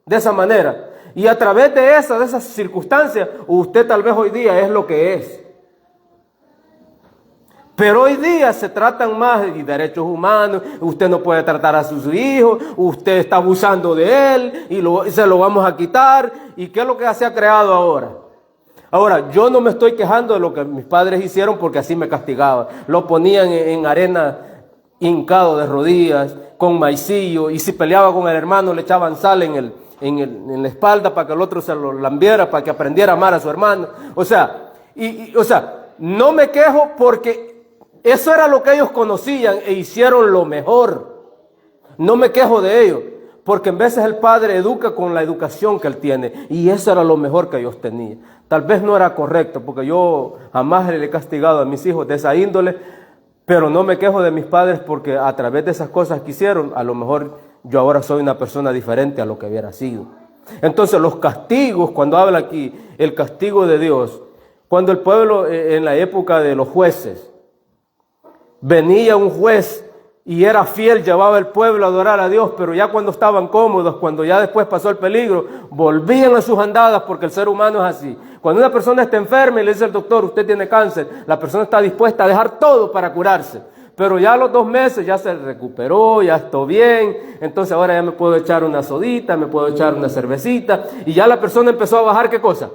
de esa manera. Y a través de esas circunstancias, usted tal vez hoy día es lo que es. Pero hoy día se tratan más de derechos humanos, usted no puede tratar a sus hijos, usted está abusando de él y se lo vamos a quitar. ¿Y qué es lo que se ha creado ahora? Ahora, yo no me estoy quejando de lo que mis padres hicieron porque así me castigaban. Lo ponían en arena hincado de rodillas, con maicillo, y si peleaba con el hermano le echaban sal en la espalda para que el otro se lo lambiera, para que aprendiera a amar a su hermano. No me quejo porque eso era lo que ellos conocían e hicieron lo mejor. No me quejo de ellos, porque en veces el padre educa con la educación que él tiene, y eso era lo mejor que ellos tenían. Tal vez no era correcto, porque yo jamás le he castigado a mis hijos de esa índole, pero no me quejo de mis padres porque a través de esas cosas que hicieron, a lo mejor yo ahora soy una persona diferente a lo que hubiera sido. Entonces los castigos, cuando habla aquí, el castigo de Dios, cuando el pueblo en la época de los jueces, venía un juez y era fiel, llevaba al pueblo a adorar a Dios, pero ya cuando estaban cómodos, cuando ya después pasó el peligro, volvían a sus andadas porque el ser humano es así. Cuando una persona está enferma y le dice al doctor, usted tiene cáncer, la persona está dispuesta a dejar todo para curarse. Pero ya a los 2 meses ya se recuperó, ya estoy bien, entonces ahora ya me puedo echar una sodita, me puedo echar una cervecita, y ya la persona empezó a bajar, ¿qué cosa?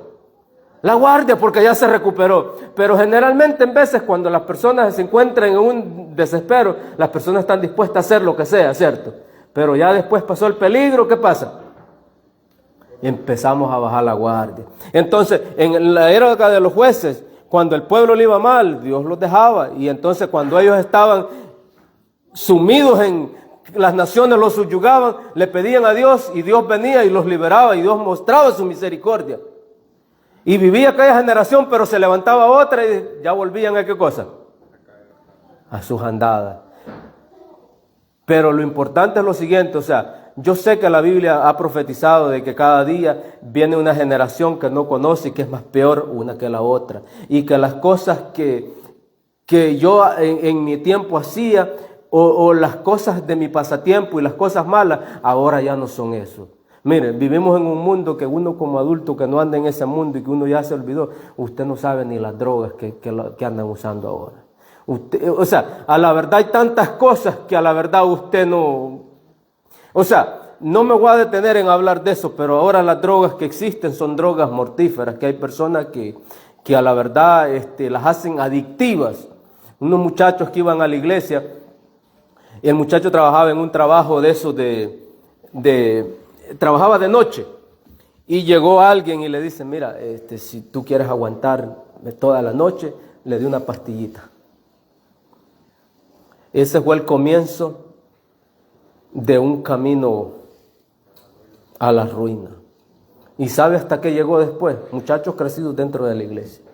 La guardia, porque ya se recuperó. Pero generalmente en veces cuando las personas se encuentran en un desespero, las personas están dispuestas a hacer lo que sea, ¿cierto? Pero ya después pasó el peligro, ¿qué pasa? Empezamos a bajar la guardia. Entonces, en la época de los jueces, cuando el pueblo le iba mal, Dios los dejaba. Y entonces cuando ellos estaban sumidos en las naciones, los subyugaban, le pedían a Dios y Dios venía y los liberaba y Dios mostraba su misericordia. Y vivía aquella generación, pero se levantaba otra y ya volvían a ¿qué cosa? A sus andadas. Pero lo importante es lo siguiente, o sea, yo sé que la Biblia ha profetizado de que cada día viene una generación que no conoce y que es más peor una que la otra. Y que las cosas que yo en mi tiempo hacía, o las cosas de mi pasatiempo y las cosas malas, ahora ya no son eso. Miren, vivimos en un mundo que uno como adulto que no anda en ese mundo y que uno ya se olvidó, usted no sabe ni las drogas que andan usando ahora. Usted, o sea, a la verdad hay tantas cosas que a la verdad usted no... O sea, no me voy a detener en hablar de eso, pero ahora las drogas que existen son drogas mortíferas, que hay personas que a la verdad las hacen adictivas. Unos muchachos que iban a la iglesia, y el muchacho trabajaba en un trabajo de esos trabajaba de noche, y llegó alguien y le dice, mira, si tú quieres aguantar toda la noche, le di una pastillita. Ese fue el comienzo de un camino a la ruina. ¿Y sabe hasta qué llegó después? Muchachos crecidos dentro de la iglesia.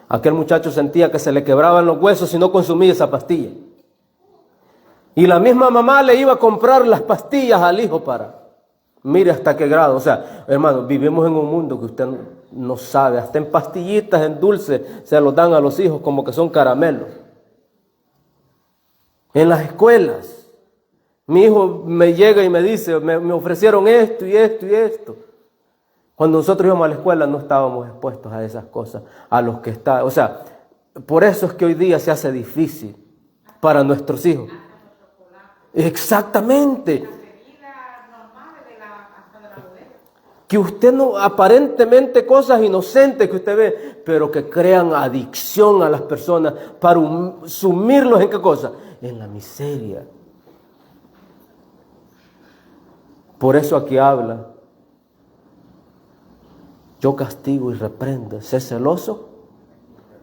Aquel muchacho sentía que se le quebraban los huesos si no consumía esa pastilla. Y la misma mamá le iba a comprar las pastillas al hijo para... Mire hasta qué grado. O sea, hermano, vivimos en un mundo que usted no sabe. Hasta en pastillitas, en dulces, se los dan a los hijos como que son caramelos. En las escuelas. Mi hijo me llega y me dice, me ofrecieron esto y esto y esto. Cuando nosotros íbamos a la escuela no estábamos expuestos a esas cosas, a los que está. O sea, por eso es que hoy día se hace difícil para nuestros hijos. Exactamente. Que usted no, aparentemente cosas inocentes que usted ve, pero que crean adicción a las personas para sumirlos en qué cosa, en la miseria. Por eso aquí habla, yo castigo y reprendo, sé celoso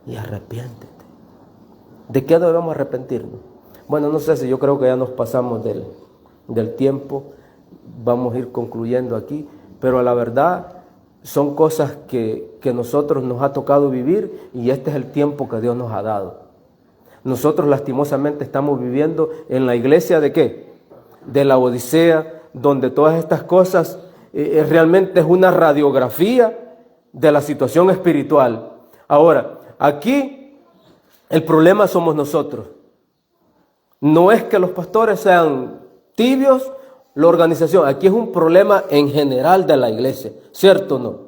y arrepiéntete. ¿De qué debemos arrepentirnos? Bueno, no sé si yo creo que ya nos pasamos del tiempo, vamos a ir concluyendo aquí, pero la verdad son cosas que nosotros nos ha tocado vivir y este es el tiempo que Dios nos ha dado. Nosotros lastimosamente estamos viviendo en la iglesia ¿de qué? De la Odisea, donde todas estas cosas realmente es una radiografía de la situación espiritual. Ahora, aquí el problema somos nosotros. No es que los pastores sean tibios, la organización. Aquí es un problema en general de la iglesia, ¿cierto o no?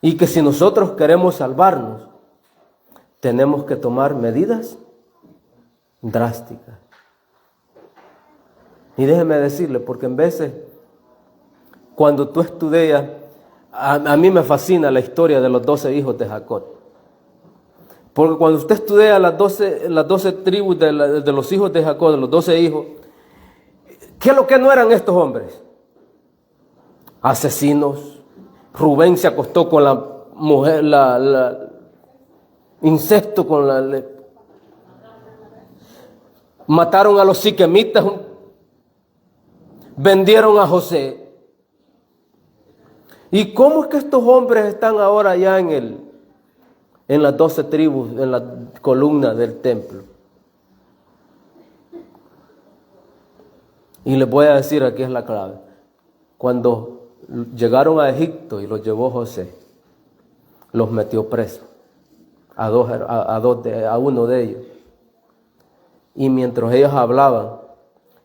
Y que si nosotros queremos salvarnos, tenemos que tomar medidas drásticas. Y déjeme decirle, porque en veces, cuando tú estudias, a mí me fascina la historia de los 12 hijos de Jacob. Porque cuando usted estudia las 12 tribus de los hijos de Jacob, de los 12 hijos, ¿qué es lo que no eran estos hombres? Asesinos. Rubén se acostó con la mujer, incesto con la... Mataron a los siquemitas, vendieron a José. ¿Y cómo es que estos hombres están ahora ya en las 12 tribus, en la columna del templo? Y les voy a decir, aquí es la clave. Cuando llegaron a Egipto y los llevó José, los metió presos, a uno de ellos. Y mientras ellos hablaban,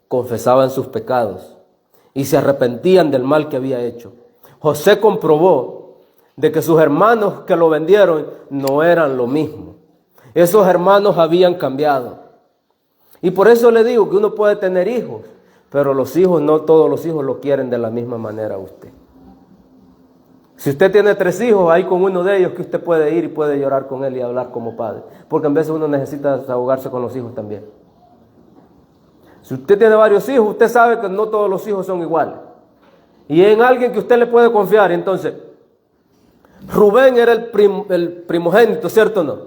confesaban sus pecados y se arrepentían del mal que había hecho. José comprobó de que sus hermanos que lo vendieron no eran lo mismo. Esos hermanos habían cambiado. Y por eso le digo que uno puede tener hijos, pero los hijos, no todos los hijos lo quieren de la misma manera a usted. Si usted tiene 3 hijos, hay con uno de ellos que usted puede ir y puede llorar con él y hablar como padre. Porque en veces uno necesita desahogarse con los hijos también. Si usted tiene varios hijos, usted sabe que no todos los hijos son iguales. Y en alguien que usted le puede confiar. Entonces, Rubén era el primogénito, ¿cierto o no?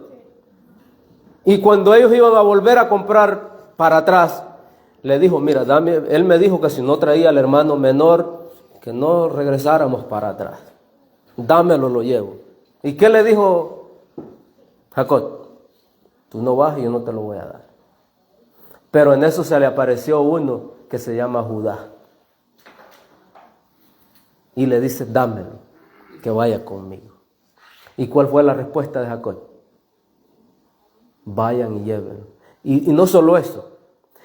Y cuando ellos iban a volver a comprar para atrás, le dijo, mira, él me dijo que si no traía al hermano menor, que no regresáramos para atrás. Dámelo, lo llevo. ¿Y qué le dijo Jacob? Tú no vas y yo no te lo voy a dar. Pero en eso se le apareció uno que se llama Judá. Y le dice, dámelo, que vaya conmigo. ¿Y cuál fue la respuesta de Jacob? Vayan y llévenlo. Y no solo eso.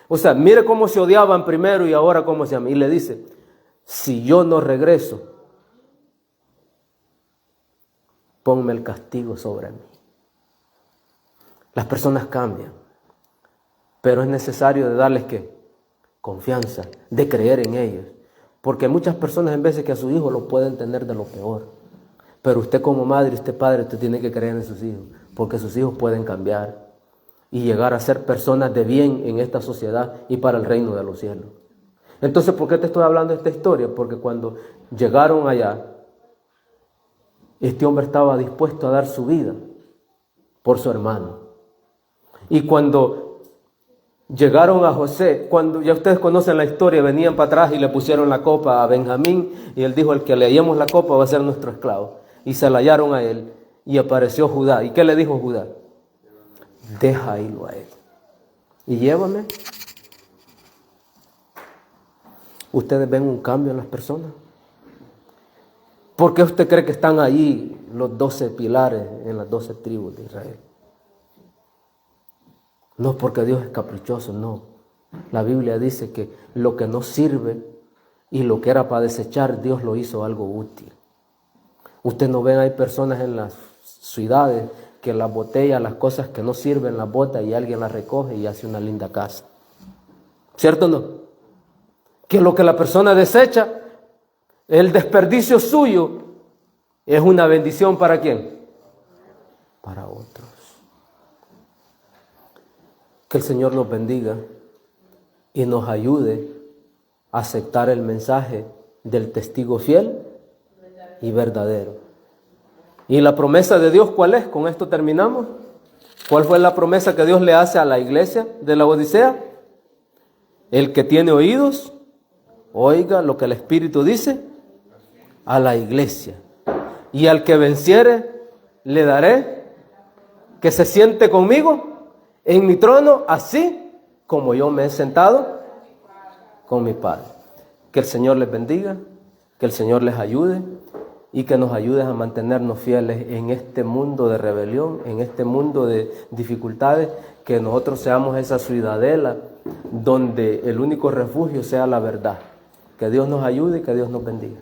O sea, mire cómo se odiaban primero y ahora cómo se aman. Y le dice, si yo no regreso, ponme el castigo sobre mí. Las personas cambian, pero es necesario de darles ¿qué? Confianza, de creer en ellos. Porque muchas personas en veces que a su hijo lo pueden tener de lo peor. Pero usted como madre, usted padre, usted tiene que creer en sus hijos. Porque sus hijos pueden cambiar y llegar a ser personas de bien en esta sociedad y para el reino de los cielos. Entonces, ¿por qué te estoy hablando de esta historia? Porque cuando llegaron allá, este hombre estaba dispuesto a dar su vida por su hermano. Y cuando llegaron a José, cuando ya ustedes conocen la historia, venían para atrás y le pusieron la copa a Benjamín y él dijo, el que le hallemos la copa va a ser nuestro esclavo. Y se la hallaron a él y apareció Judá. ¿Y qué le dijo Judá? Deja irlo a él y llévame. ¿Ustedes ven un cambio en las personas? ¿Por qué usted cree que están ahí los 12 pilares en las 12 tribus de Israel? No porque Dios es caprichoso, no. La Biblia dice que lo que no sirve y lo que era para desechar, Dios lo hizo algo útil. Usted no ven, hay personas en las ciudades que las botellas, las cosas que no sirven, las bota y alguien las recoge y hace una linda casa. ¿Cierto o no? Que lo que la persona desecha, el desperdicio suyo, es una bendición ¿para quién? Para otros. Que el Señor nos bendiga y nos ayude a aceptar el mensaje del testigo fiel y verdadero. ¿Y la promesa de Dios cuál es? Con esto terminamos. ¿Cuál fue la promesa que Dios le hace a la iglesia de la Odisea? El que tiene oídos, oiga lo que el Espíritu dice a la iglesia. Y al que venciere, le daré que se siente conmigo en mi trono, así como yo me he sentado con mi Padre. Que el Señor les bendiga, que el Señor les ayude y que nos ayude a mantenernos fieles en este mundo de rebelión, en este mundo de dificultades, que nosotros seamos esa ciudadela donde el único refugio sea la verdad. Que Dios nos ayude y que Dios nos bendiga.